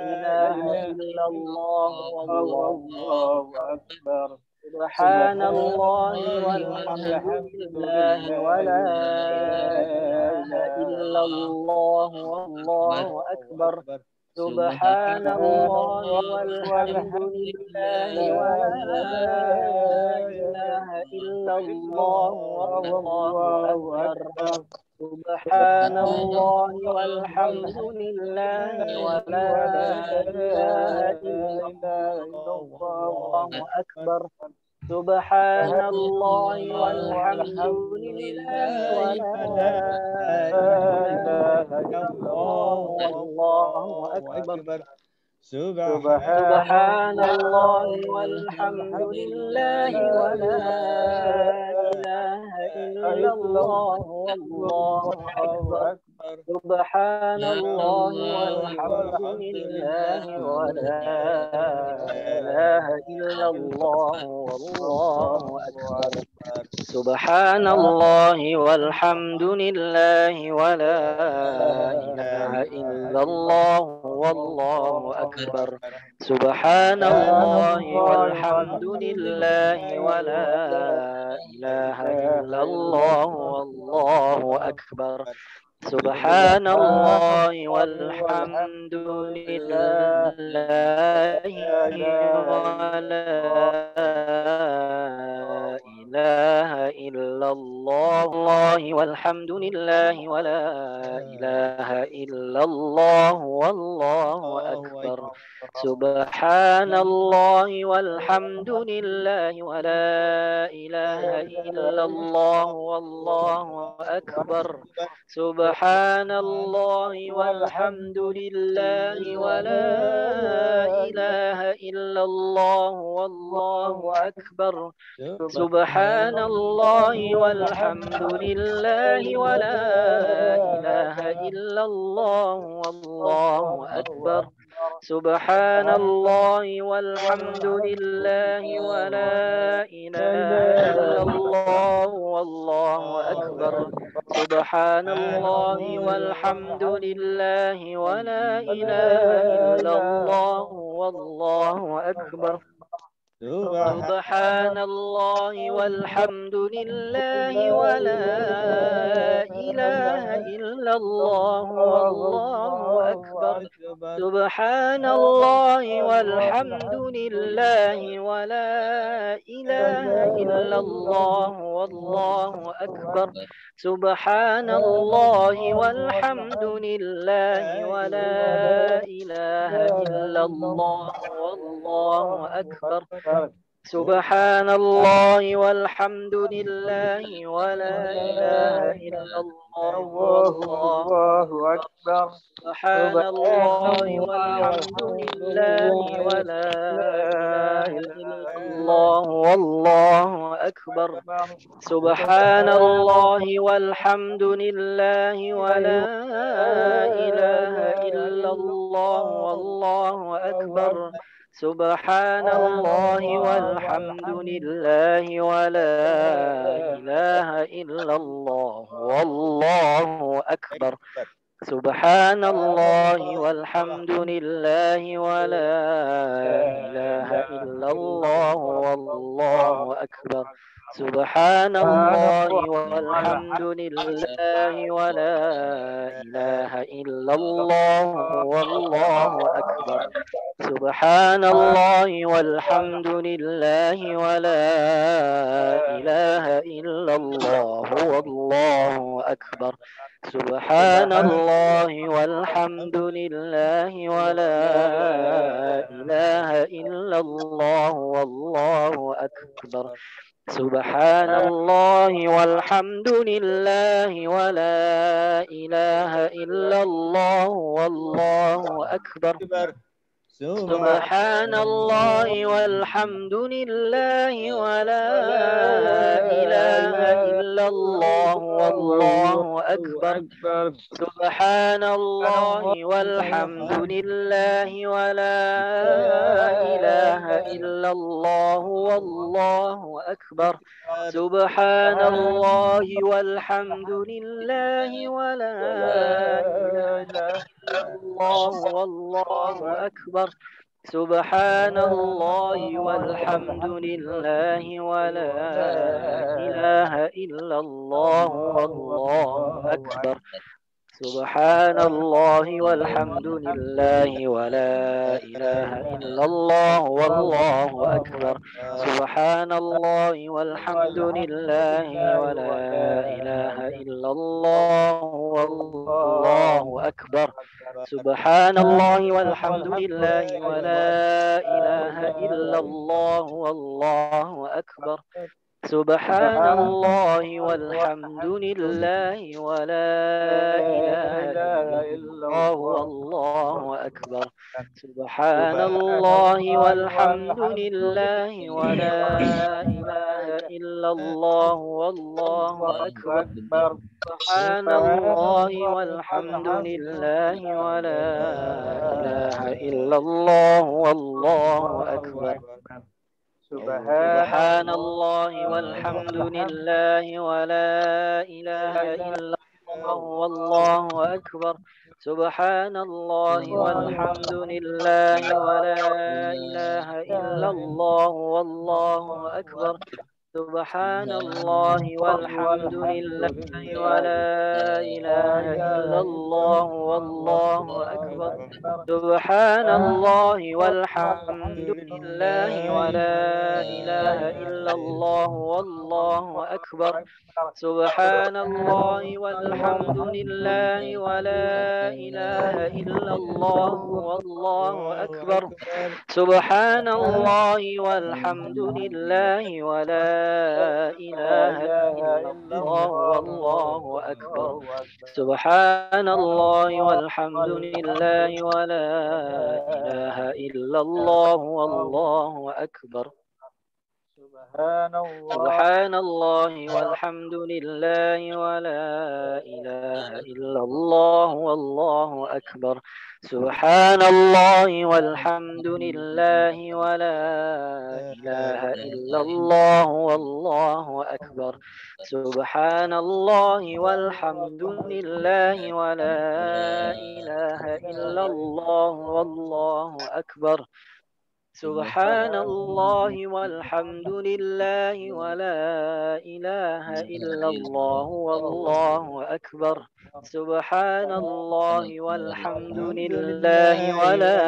إله إلا الله والله أكبر سبحان الله والحمد لله ولا إله إلا الله والله أكبر سبحان الله والحمد لله ولا إله إلا الله والله أكبر سبحان الله والحمد لله ولا إله إلا الله أكبر سبحان الله والحمد لله ولا إله إلا الله والله أكبر سبحان الله والحمد لله ولا إله إلا الله والله أكبر سبحان الله والحمد لله ولا إله إلا الله والله أكبر سبحان الله والحمد لله ولا إله إلا الله والله أكبر سبحان الله والحمد لله ولا إله إلا الله والله أكبر سبحان الله والحمد لله ولا إله إلا الله والحمد لله ولا إله إلا الله والله أكبر سبحان الله والحمد لله ولا إله إلا الله والله أكبر سبحان الله والحمد لله ولا إله إلا الله والله أكبر سبحان الله والحمد لله ولا إله إلا الله والله أكبر سبحان الله والحمد لله ولا إله إلا الله والله أكبر سبحان الله والحمد لله ولا إله إلا الله والله أكبر سبحان الله والحمد لله ولا إله إلا الله والله أكبر سبحان الله والحمد لله ولا إله إلا الله والله أكبر سبحان الله والحمد لله ولا إله إلا الله والله أكبر سبحان الله والحمد لله ولا إله إلا الله والله أكبر سبحان الله والحمد لله ولا إله إلا الله والله أكبر سبحان الله والحمد لله ولا إله إلا الله والله أكبر سبحان الله والحمد لله ولا إله إلا الله والله أكبر سبحان الله والحمد لله ولا إله إلا الله والله أكبر سبحان الله والحمد لله ولا إله إلا الله والله أكبر سبحان الله والحمد لله ولا إله إلا الله والله أكبر سبحان الله والحمد لله ولا إله إلا الله والله أكبر سبحان الله والحمد لله ولا إله إلا الله والله أكبر سبحان الله والحمد لله ولا إله إلا الله والله أكبر سبحان الله والحمد لله ولا إله إلا الله والله أكبر سبحان الله والحمد لله ولا إله إلا الله والله أكبر سبحان الله والحمد لله ولا إله إلا الله والله أكبر سبحان الله والحمد لله ولا إله إلا الله والله أكبر سبحان الله والحمد لله ولا إله إلا الله والله أكبر سبحان الله والحمد لله ولا إله إلا الله والله أكبر سبحان الله والحمد لله ولا إله إلا الله والله أكبر سبحان الله والحمد لله ولا إله إلا الله والله أكبر سبحان الله والحمد لله ولا إله إلا الله والله أكبر سبحان الله والحمد لله ولا إله إلا الله والله أكبر سبحان الله والحمد لله ولا إله إلا الله والله أكبر سبحان الله والحمد لله ولا إله إلا الله والله أكبر سبحان الله والحمد لله ولا إله إلا الله والله أكبر سبحان الله والحمد لله ولا إله إلا الله والله أكبر سبحان الله والحمد لله ولا إله إلا الله والله أكبر سبحان الله والحمد لله ولا إله إلا الله والله أكبر سبحان الله والحمد لله ولا إله إلا الله والله أكبر سبحان الله والحمد لله ولا إله إلا الله والله أكبر سبحان الله والحمد لله ولا إله إلا الله والله أكبر سبحان الله والحمد لله ولا إله إلا الله والله أكبر سبحان الله والحمد لله ولا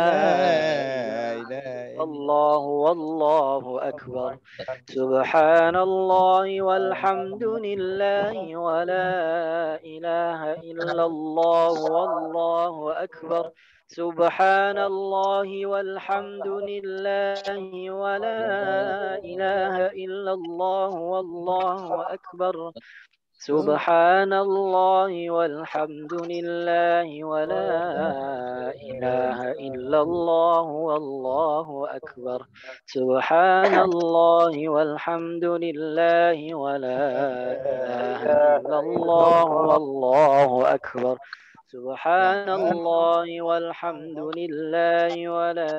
إله إلا الله والله أكبر سبحان الله والحمد لله ولا إله إلا الله والله أكبر سبحان الله والحمد لله ولا إله إلا الله والله أكبر سبحان الله والحمد لله ولا إله إلا الله والله أكبر سبحان الله والحمد لله ولا إله إلا الله والله أكبر سبحان الله والحمد لله ولا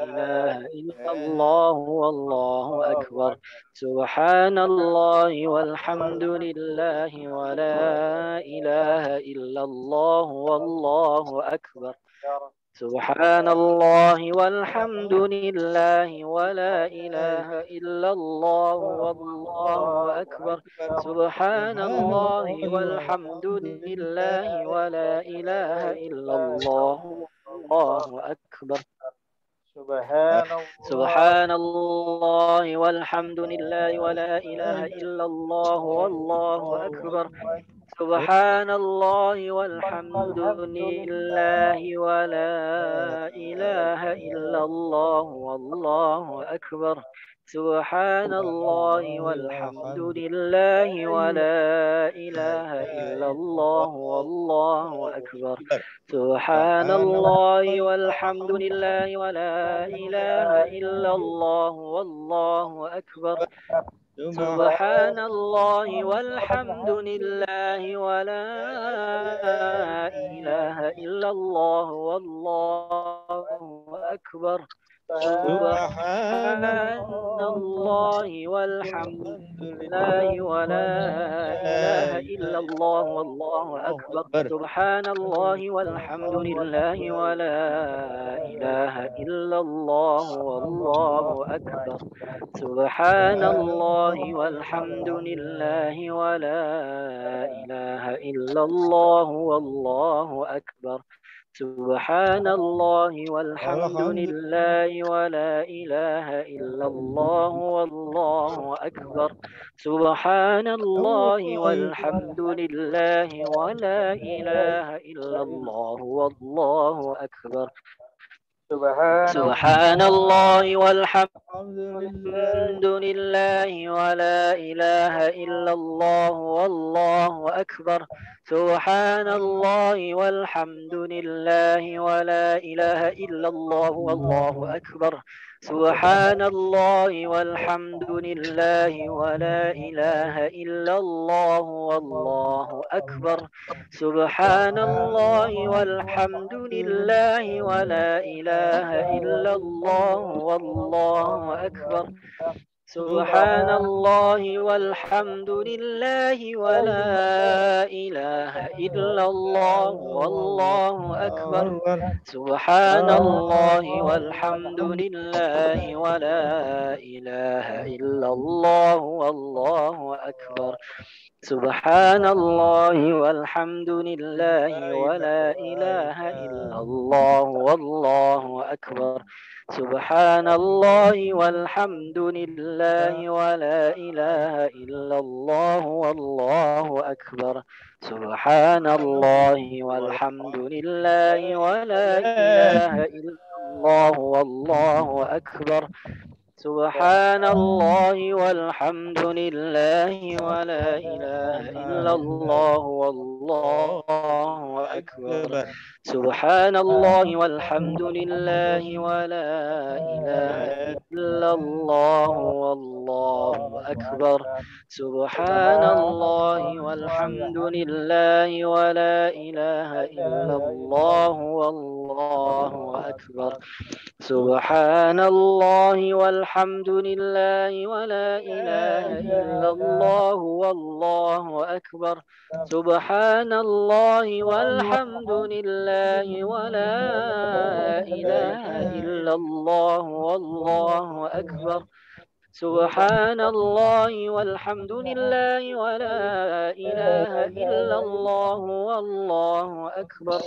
إله إلا الله والله أكبر سبحان الله والحمد لله ولا إله إلا الله والله أكبر سبحان الله والحمد لله ولا إله إلا الله والله أكبر سبحان الله والحمد لله ولا إله إلا الله والله أكبر سبحان الله والحمد لله ولا إله إلا الله والله أكبر سبحان الله والحمد لله ولا إله إلا الله والله أكبر سبحان الله والحمد لله ولا إله إلا الله والله أكبر سبحان الله والحمد لله ولا إله إلا الله والله أكبر سبحان الله والحمد لله ولا إله إلا الله والله أكبر سبحان الله والحمد لله ولا إله إلا الله والله أكبر سبحان الله والحمد لله ولا إله إلا الله والله أكبر سبحان الله والحمد لله ولا إله إلا الله والله أكبر سبحان الله والحمد لله ولا إله إلا الله والله أكبر سبحان الله والحمد لله ولا إله إلا الله والله أكبر سبحان الله والحمد لله ولا إله إلا الله والله أكبر سبحان الله والحمد لله ولا إله إلا الله والله أكبر سبحان الله والحمد لله ولا إله إلا الله والله أكبر سبحان الله والحمد لله ولا إله إلا الله والله أكبر سبحان الله والحمد لله ولا إله إلا الله والله أكبر سبحان الله والحمد لله ولا إله إلا الله والله أكبر سبحان الله والحمد لله ولا إله إلا الله والله أكبر سبحان الله والحمد لله ولا إله إلا الله والله أكبر سبحان الله والحمد لله ولا إله إلا الله والله أكبر سبحان الله والحمد لله ولا إله إلا الله والله أكبر سبحان الله والحمد لله ولا إله إلا الله والله أكبر سبحان الله والحمد لله ولا إله إلا الله والله أكبر سبحان الله والحمد لله ولا إله إلا الله والله أكبر سبحان الله والحمد لله ولا إله إلا الله والله أكبر سبحان الله والحمد لله ولا إله إلا الله والله أكبر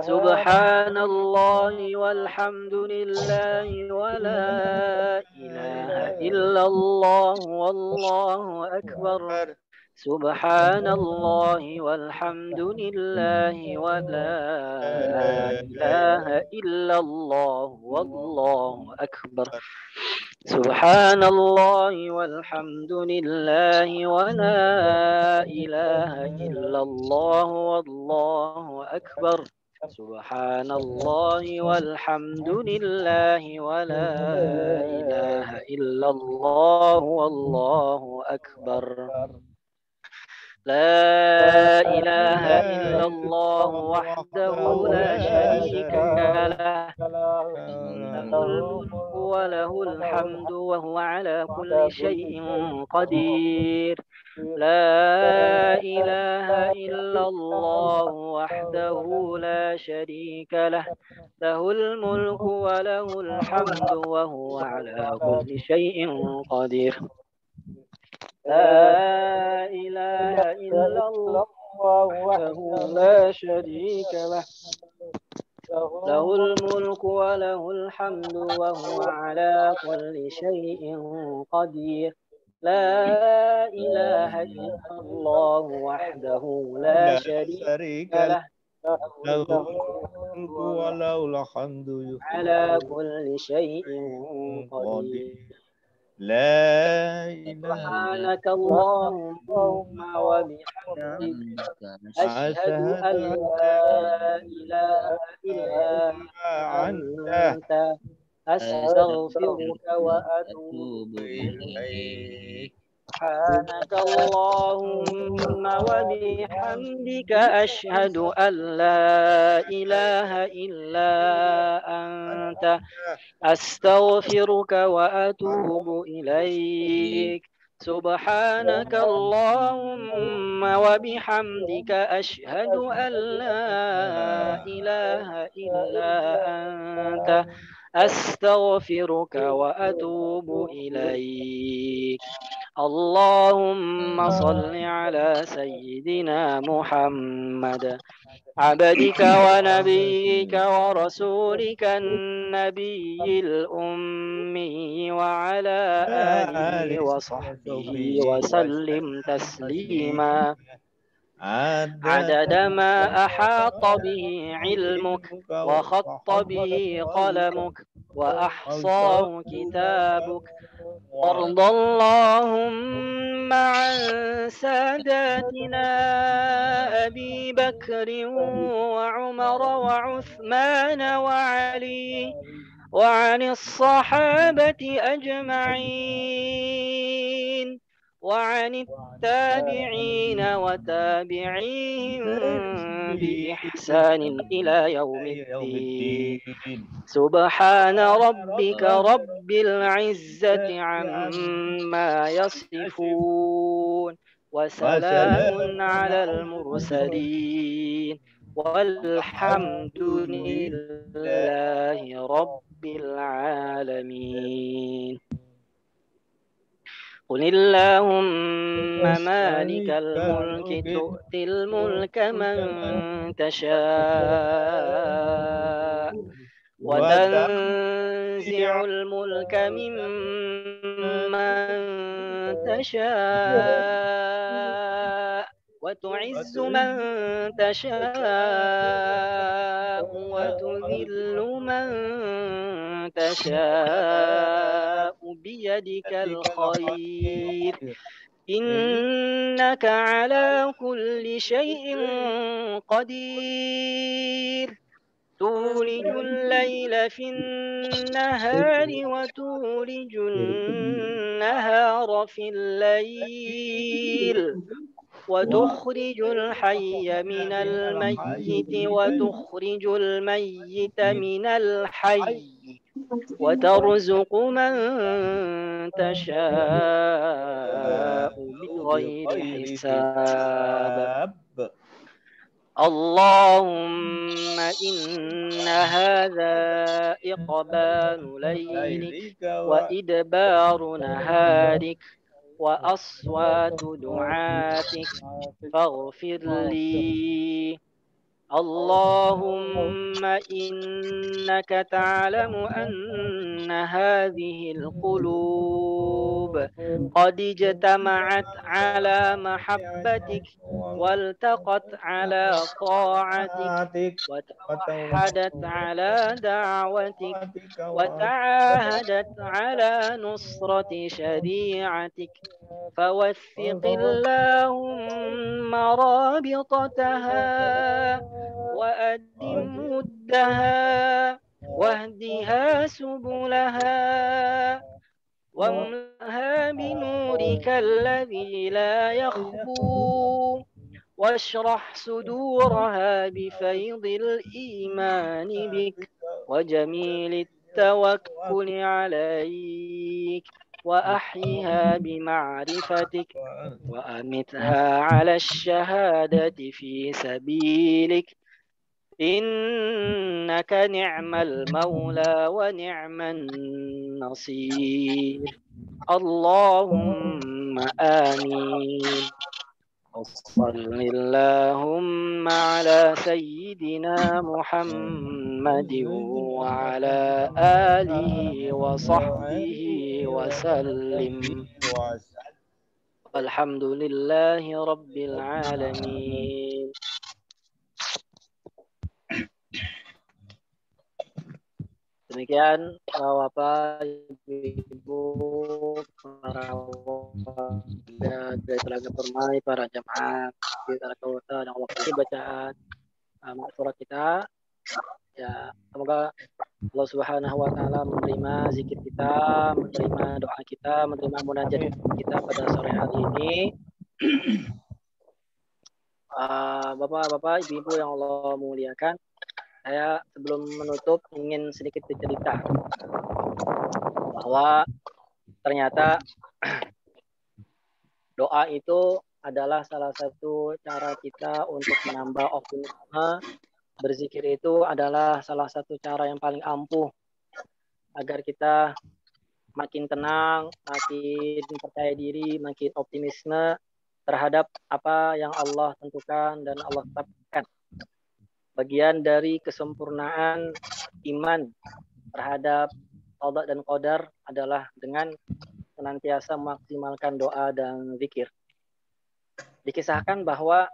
سبحان الله والحمد لله ولا إله إلا الله والله أكبر سبحان الله والحمد لله ولا إله إلا الله والله أكبر سبحان الله والحمد لله ولا إله إلا الله والله أكبر سبحان الله والحمد لله ولا إله إلا الله والله أكبر لا إله إلا الله وحده لا شريك له له الملك وله الحمد وهو على كل شيء قدير لا إله إلا الله وحده لا شريك له له الملك وله الحمد وهو على كل شيء قدير لا إله إلا الله وحده لا شريك له له الملك وله الحمد وهو على كل شيء قدير لا إله إلا الله وحده لا شريك له له الملك وله الحمد على كل شيء قدير لا إله سبحانك اللهم وبحمدك أشهد أن لا إله إلا أنت أستغفرك وأتوب إليك سبحانك اللهم وبحمدك أشهد أن لا إله إلا أنت أستغفرك وأتوب إليك سبحانك اللهم وبحمدك أشهد أن لا إله إلا أنت أستغفرك وأتوب إليك اللهم صل على سيدنا محمد عبدك ونبيك ورسولك النبي الأمي وعلى آله وصحبه وسلم تسليما عدد ما أحاط به علمك وخط به قلمك وأحصاه كتابك وارض اللهم عن ساداتنا أبي بكر وعمر وعثمان وعلي وعن الصحابة أجمعين وعن التابعين وتابعيهم بإحسان إلى يوم الدين سبحان ربك رب العزة عما يصفون وسلام على المرسلين والحمد لله رب العالمين قل اللهم مالك الملك تؤتي الملك من تشاء وتنزع الملك ممن تشاء وتعز من تشاء وتذل من تشاء بيدك الخير إنك على كل شيء قدير تولج الليل في النهار وتولج النهار في الليل وتخرج الحي من الميت وتخرج الميت من الحي وترزق من تشاء بغير حساب اللهم إن هذا إقبال ليلك وإدبار نهارك وأصوات دعاتك فاغفر لي اللهم إنك تعلم أن هذه القلوب قد اجتمعت على محبتك والتقت على طاعتك وتوحدت على دعوتك وتعاهدت على نصرة شريعتك فوثق اللهم رابطتها وأدم ودها واهدها سبلها واملها بنورك الذي لا يخبو واشرح صدورها بفيض الإيمان بك وجميل التوكل عليك وأحيها بمعرفتك وأمتها على الشهادة في سبيلك إنك نعم المولى ونعم النصير اللهم آمين وصل اللهم على سيدنا محمد وعلى آله وصحبه وسلم والحمد لله رب العالمين. Demikian Bapak, Ibu, para warga Telaga Permai, para jemaat di Telaga Kota dan waktu ini bacaan surat kita. Ya, semoga Allah Subhanahu wa taala menerima zikir kita, menerima doa kita, menerima munajat kita pada sore hari ini. Bapak-bapak, ibu-ibu yang Allah muliakan, saya sebelum menutup ingin sedikit bercerita bahwa ternyata doa itu adalah salah satu cara kita untuk menambah optimisme. Berzikir itu adalah salah satu cara yang paling ampuh agar kita makin tenang, makin percaya diri, makin optimisme terhadap apa yang Allah tentukan dan Allah tetapkan. Bagian dari kesempurnaan iman terhadap qada dan qadar adalah dengan senantiasa memaksimalkan doa dan zikir. Dikisahkan bahwa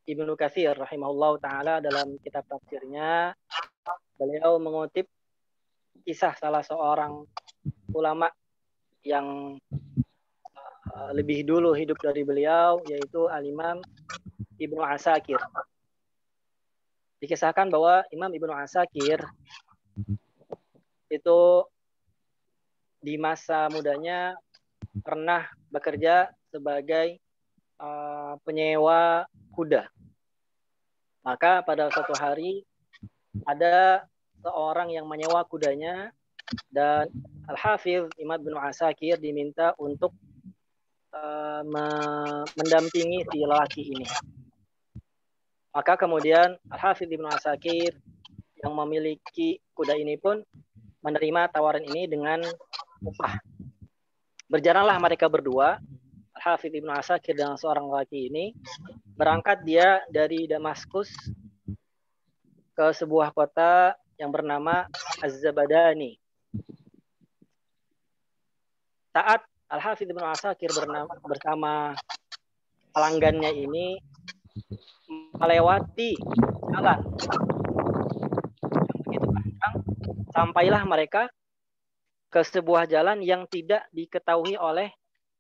Ibnu Katsir rahimahullah ta'ala dalam kitab tafsirnya, beliau mengutip kisah salah seorang ulama yang lebih dulu hidup dari beliau, yaitu Al-Imam Ibnu Asakir. Dikisahkan bahwa Imam Ibnu Asakir itu di masa mudanya pernah bekerja sebagai penyewa kuda. Maka pada suatu hari ada seorang yang menyewa kudanya dan Al-Hafidz Imam Ibnu Asakir diminta untuk mendampingi si lelaki ini. Maka kemudian Al-Hafidz Ibnu Asakir yang memiliki kuda ini pun menerima tawaran ini dengan upah. Berjalanlah mereka berdua, Al-Hafidz Ibnu Asakir dengan seorang lelaki ini, berangkat dia dari Damaskus ke sebuah kota yang bernama Az-Zabadani. Saat Al-Hafidz Ibnu Asakir bersama pelanggannya ini melewati jalan yang begitu panjang, sampailah mereka ke sebuah jalan yang tidak diketahui oleh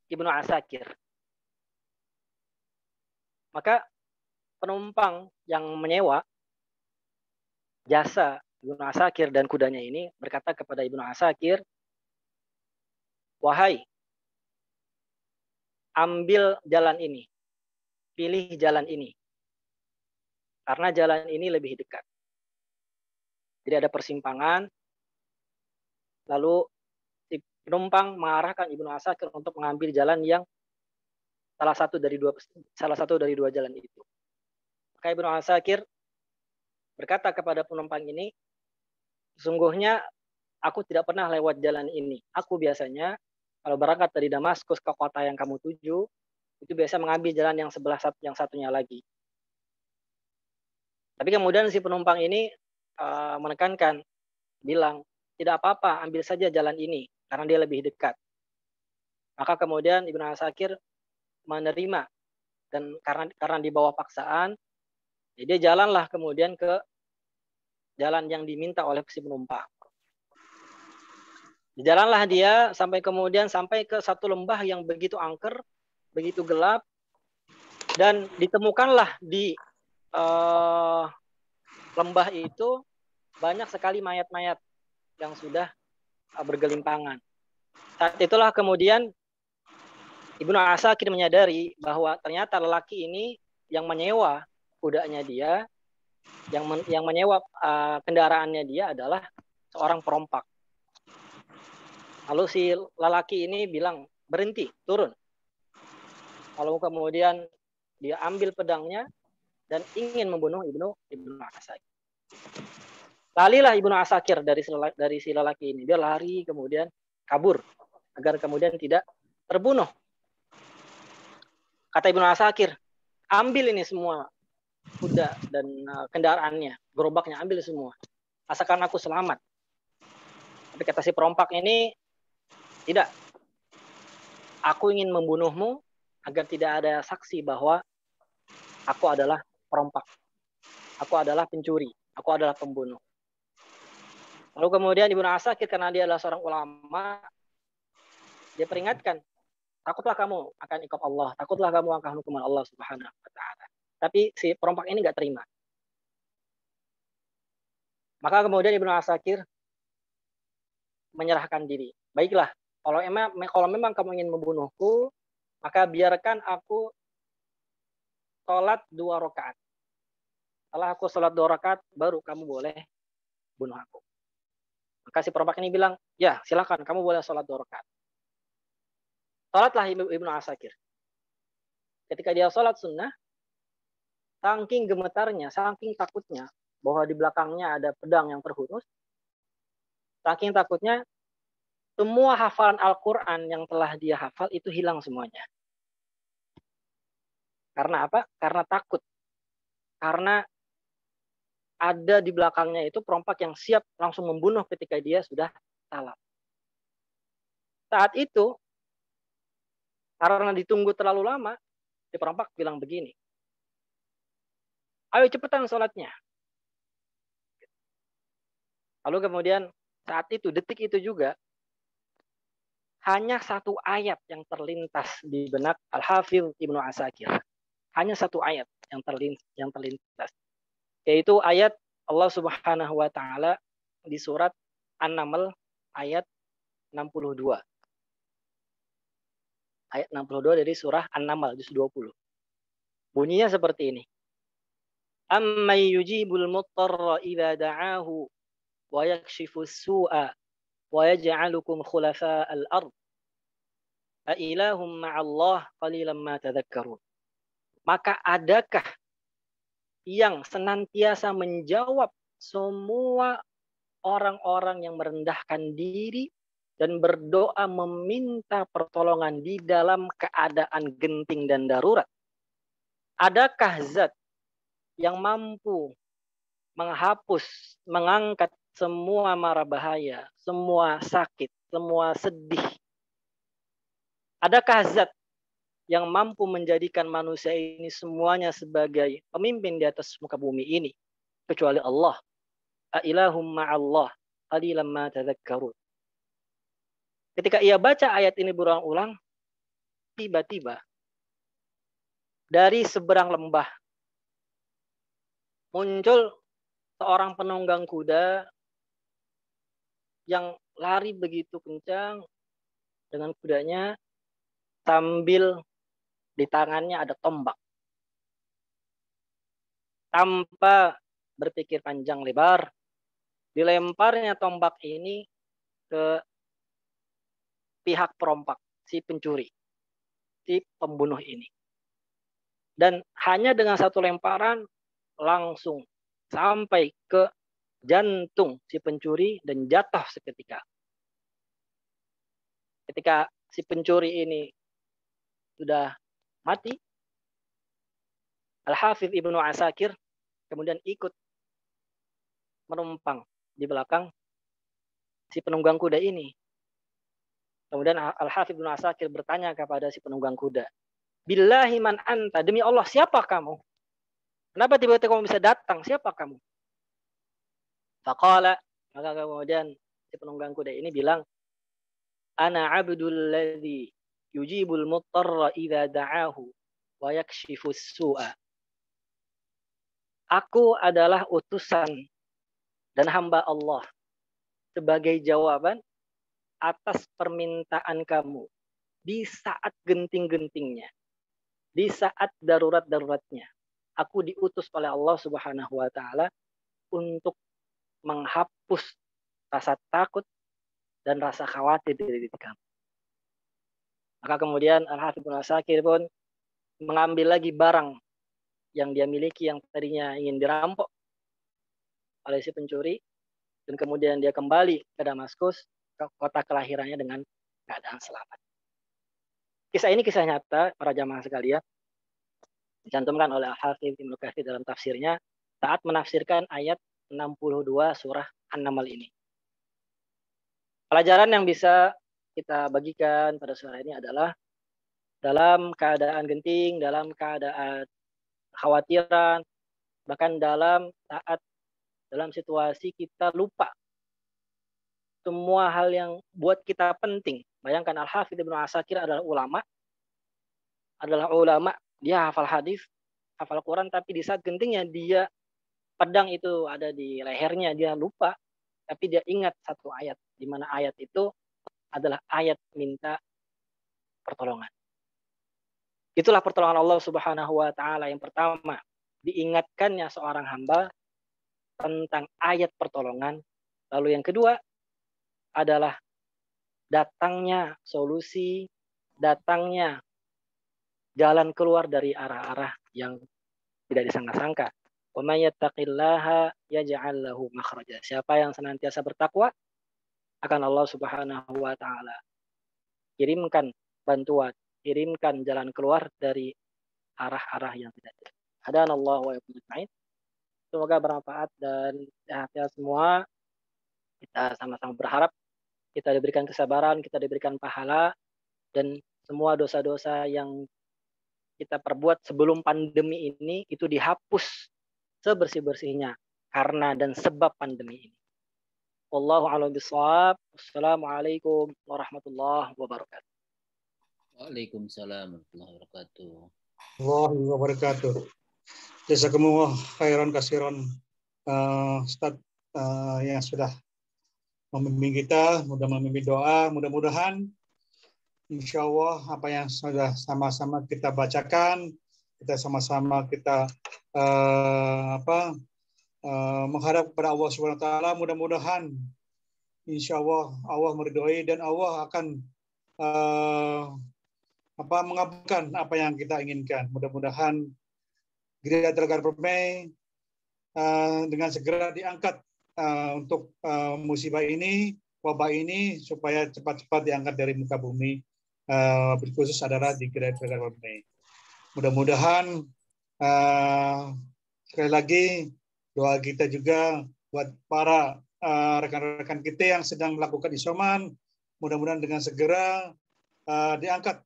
Ibnu Asakir. Maka penumpang yang menyewa jasa Ibnu Asakir dan kudanya ini berkata kepada Ibnu Asakir, "Wahai, ambil jalan ini, pilih jalan ini, karena jalan ini lebih dekat. Jadi ada persimpangan." Lalu si penumpang mengarahkan Ibnu Asakir untuk mengambil jalan yang salah satu dari dua jalan itu. Maka Ibnu Asakir berkata kepada penumpang ini, "Sesungguhnya aku tidak pernah lewat jalan ini. Aku biasanya kalau berangkat dari Damaskus ke kota yang kamu tuju, itu biasa mengambil jalan yang sebelah yang satunya lagi." Tapi kemudian si penumpang ini menekankan, bilang, "Tidak apa-apa, ambil saja jalan ini, karena dia lebih dekat." Maka kemudian Ibnu Asakir menerima, dan karena di bawah paksaan, dia jalanlah kemudian ke jalan yang diminta oleh si penumpang. Jalanlah dia sampai ke satu lembah yang begitu angker, begitu gelap, dan ditemukanlah di lembah itu banyak sekali mayat-mayat yang sudah bergelimpangan. Saat itulah kemudian Ibnu Asakir menyadari bahwa ternyata lelaki ini yang menyewa kudanya dia, yang menyewa kendaraannya dia adalah seorang perompak. Lalu si lelaki ini bilang, berhenti, turun. Lalu kemudian dia ambil pedangnya dan ingin membunuh Ibnu Asakir. Larilah Ibnu Asakir dari si lelaki ini. Dia lari kemudian kabur agar kemudian tidak terbunuh. Kata Ibnu Asakir, ambil ini semua kuda dan kendaraannya, gerobaknya ambil semua. Asalkan aku selamat. Tapi kata si perompak ini, tidak. Aku ingin membunuhmu agar tidak ada saksi bahwa aku adalah perompak. Aku adalah pencuri. Aku adalah pembunuh. Lalu kemudian Ibnu Asakir karena dia adalah seorang ulama, dia peringatkan, takutlah kamu akan iqab Allah, takutlah kamu akan hukuman Allah Subhanahu wa taala. Tapi si perompak ini nggak terima. Maka kemudian Ibnu Asakir menyerahkan diri. Baiklah, kalau memang kamu ingin membunuhku, maka biarkan aku sholat 2 rakaat. Setelah aku sholat 2 rakaat, baru kamu boleh bunuh aku. Maka si perompak ini bilang, ya silakan, kamu boleh sholat 2 rakaat. Sholatlah Ibnu Asakir. Ketika dia sholat sunnah, saking gemetarnya, saking takutnya, bahwa di belakangnya ada pedang yang terhunus, saking takutnya, semua hafalan Al-Quran yang telah dia hafal itu hilang semuanya. Karena apa? Karena takut. Karena ada di belakangnya itu perompak yang siap langsung membunuh ketika dia sudah salam. Saat itu, karena ditunggu terlalu lama, si perompak bilang begini, ayo cepetan sholatnya. Lalu kemudian saat itu, detik itu juga, hanya 1 ayat yang terlintas di benak Al-Hafidz Ibnu Asakir. Hanya 1 ayat yang terlintas. Yaitu ayat Allah Subhanahu wa taala di surat An-Naml ayat 62. Ayat 62 dari surah An-Naml juz 20. Bunyinya seperti ini. Amman yujibul muttarra idza da'ahu wa yakshifus su'a wa yaj'alukum khulafa'al ard. A ilahum ma'allah qalilan ma tadhakkarun. Maka adakah yang senantiasa menjawab semua orang-orang yang merendahkan diri dan berdoa meminta pertolongan di dalam keadaan genting dan darurat? Adakah zat yang mampu menghapus, mengangkat semua mara bahaya, semua sakit, semua sedih? Adakah zat yang mampu menjadikan manusia ini semuanya sebagai pemimpin di atas muka bumi ini kecuali Allah? Ailahum ma'allah qalilan ma tadhakkarun. Ketika ia baca ayat ini berulang-ulang, tiba-tiba dari seberang lembah muncul seorang penunggang kuda yang lari begitu kencang dengan kudanya sambil di tangannya ada tombak. Tanpa berpikir panjang lebar, dilemparnya tombak ini ke pihak perompak, si pencuri, si pembunuh ini. Dan hanya dengan 1 lemparan langsung sampai ke jantung si pencuri dan jatuh seketika. Ketika si pencuri ini sudah mati, Al-Hafidz Ibnu Asakir kemudian ikut menumpang di belakang si penunggang kuda ini. Kemudian Al-Hafidz Ibnu Asakir bertanya kepada si penunggang kuda, Billahi man anta, demi Allah siapa kamu? Kenapa tiba-tiba kamu bisa datang? Siapa kamu? Faqala, maka kemudian si penunggang kuda ini bilang, Ana abdul ladzi yujibul muttarra idza da'ahu wa yakshifus su'a. Aku adalah utusan dan hamba Allah sebagai jawaban atas permintaan kamu di saat genting-gentingnya, di saat darurat-daruratnya. Aku diutus oleh Allah Subhanahu wa taala untuk menghapus rasa takut, dan rasa khawatir di diri kamu. Maka kemudian Al-Hafidz Ibnu Asakir pun mengambil lagi barang yang dia miliki yang tadinya ingin dirampok oleh si pencuri, dan kemudian dia kembali ke Damaskus, ke kota kelahirannya dengan keadaan selamat. Kisah ini kisah nyata para jamaah sekalian, dicantumkan oleh Al-Hafidz Ibnu Katsir dalam tafsirnya saat menafsirkan ayat 62 surah An-Naml ini. Pelajaran yang bisa kita bagikan pada sore ini adalah dalam keadaan genting, dalam keadaan kekhawatiran, bahkan dalam situasi kita lupa semua hal yang buat kita penting. Bayangkan Al-Hafidz Ibnu Asakir adalah ulama, dia hafal hadis, hafal Quran, tapi di saat gentingnya dia pedang itu ada di lehernya, dia lupa, tapi dia ingat satu ayat, di mana ayat itu adalah ayat minta pertolongan. Itulah pertolongan Allah Subhanahu wa taala yang pertama, diingatkannya seorang hamba tentang ayat pertolongan. Lalu yang kedua adalah datangnya solusi, datangnya jalan keluar dari arah-arah yang tidak disangka-sangka. Wa may yattaqillaha yaj'al lahu makhraja. Siapa yang senantiasa bertakwa akan Allah Subhanahu wa taala kirimkan bantuan, kirimkan jalan keluar dari arah-arah yang tidak jelas. Hadanallahu wa iyyakum ajmain. Semoga bermanfaat dan sehat semua. Kita sama-sama berharap kita diberikan kesabaran, kita diberikan pahala, dan semua dosa-dosa yang kita perbuat sebelum pandemi ini itu dihapus sebersih-bersihnya karena dan sebab pandemi ini. Wallahu a'lam bishawab. Wassalamualaikum warahmatullahi wabarakatuh. Waalaikumsalam warahmatullahi wabarakatuh. Warahmatullahi wabarakatuh. Jazakumullah khairan kasiran Ustaz yang sudah membimbing kita, mudah memimpin doa, mudah-mudahan insya Allah apa yang sudah sama-sama kita bacakan, kita sama-sama kita menghadap kepada Allah Subhanahu wa taala, mudah-mudahan insya Allah meridhoi dan Allah akan mengabulkan apa yang kita inginkan. Mudah-mudahan Gereja Telaga Permai dengan segera diangkat untuk musibah ini, wabah ini, supaya cepat-cepat diangkat dari muka bumi. Khusus adalah di Gereja Telaga Permai. Mudah-mudahan sekali lagi doa kita juga buat para rekan-rekan kita yang sedang melakukan isoman, mudah-mudahan dengan segera diangkat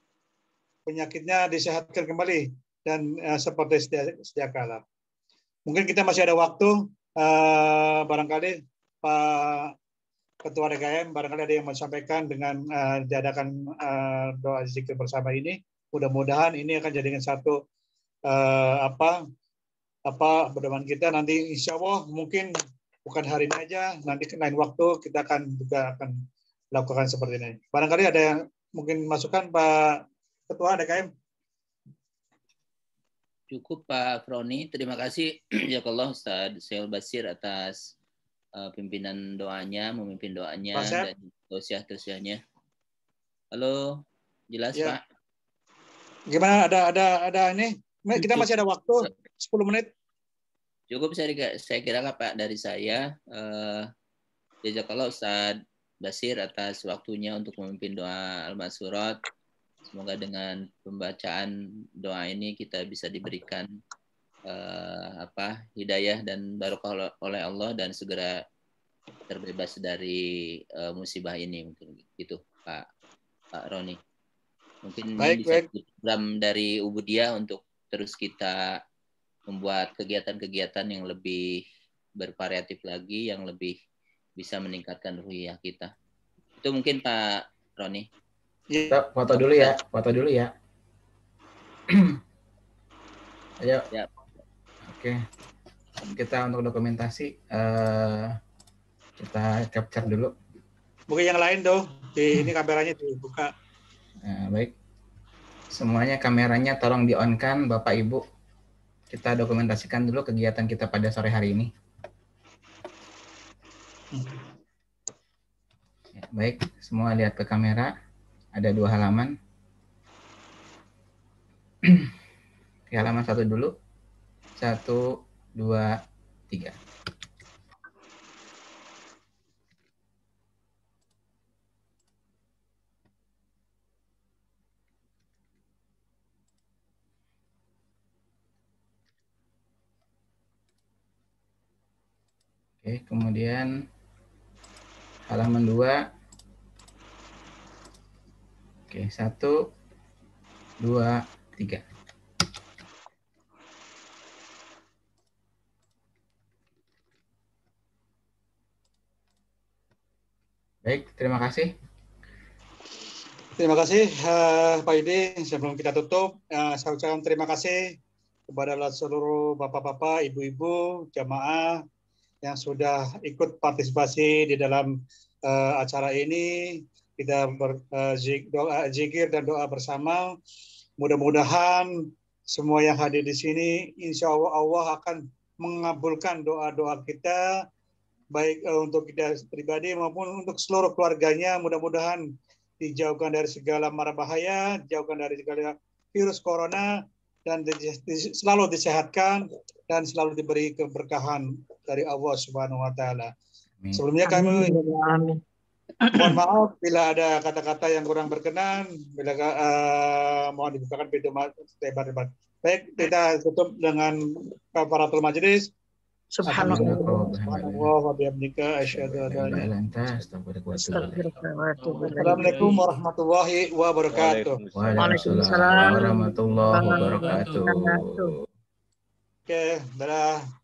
penyakitnya, disehatkan kembali dan seperti sedia kala. Mungkin kita masih ada waktu, barangkali Pak Ketua DKM barangkali ada yang mau sampaikan dengan diadakan doa zikir bersama ini. Mudah-mudahan ini akan jadikan satu pertemuan kita nanti, insya Allah mungkin bukan hari ini aja, nanti lain waktu kita juga akan lakukan seperti ini. Barangkali ada yang mungkin masukan Pak Ketua DKM. Cukup Pak Froni, terima kasih jazakallah Ustaz Syekh Basir atas pimpinan doanya, memimpin doanya dan tausiah-tausiahnya. Halo, jelas ya. Pak? Gimana, ada ini? Kita masih ada waktu 10 menit. Cukup saya kira Pak dari saya. Jazakallah Ustaz Basir atas waktunya untuk memimpin doa Al-Ma'surat. Semoga dengan pembacaan doa ini kita bisa diberikan hidayah dan barokah oleh Allah dan segera terbebas dari musibah ini, mungkin gitu Pak Roni. Mungkin ini bisa program dari Ubudiyah untuk terus kita membuat kegiatan-kegiatan yang lebih bervariatif lagi, yang lebih bisa meningkatkan ruhiyah kita. Itu mungkin Pak Roni. Kita foto dulu ya. Ayo. Ya. Oke. Kita untuk dokumentasi kita capture dulu. Mungkin yang lain tuh, ini kameranya dibuka. Baik. Semuanya kameranya tolong di-on-kan Bapak Ibu. Kita dokumentasikan dulu kegiatan kita pada sore hari ini. Ya. Baik, semua lihat ke kamera. Ada 2 halaman. Oke, halaman 1 dulu. 1, 2, 3. Oke, kemudian halaman 2. Oke, 1, 2, 3. Baik, terima kasih. Terima kasih Pak Yudi. Sebelum kita tutup, saya ucapkan terima kasih kepada seluruh bapak-bapak, ibu-ibu, jamaah yang sudah ikut partisipasi di dalam acara ini. Kita zikir dan doa bersama. Mudah-mudahan semua yang hadir di sini, insya Allah akan mengabulkan doa-doa kita, baik untuk kita pribadi maupun untuk seluruh keluarganya. Mudah-mudahan dijauhkan dari segala mara bahaya, dijauhkan dari segala virus corona, dan selalu disehatkan dan selalu diberi keberkahan dari Allah Subhanahu wa taala. Sebelumnya kami mohon maaf bila ada kata-kata yang kurang berkenan, bila mohon dibukakan pintu lebar-lebar. Baik, kita tutup dengan kafaratul majelis. Subhanallah wa bihamdika asyhadu an la ilaha illa anta astaghfiruka wa atubu ilaik. Assalamualaikum warahmatullahi wabarakatuh. Waalaikumsalam warahmatullahi wabarakatuh. Oke, dadah.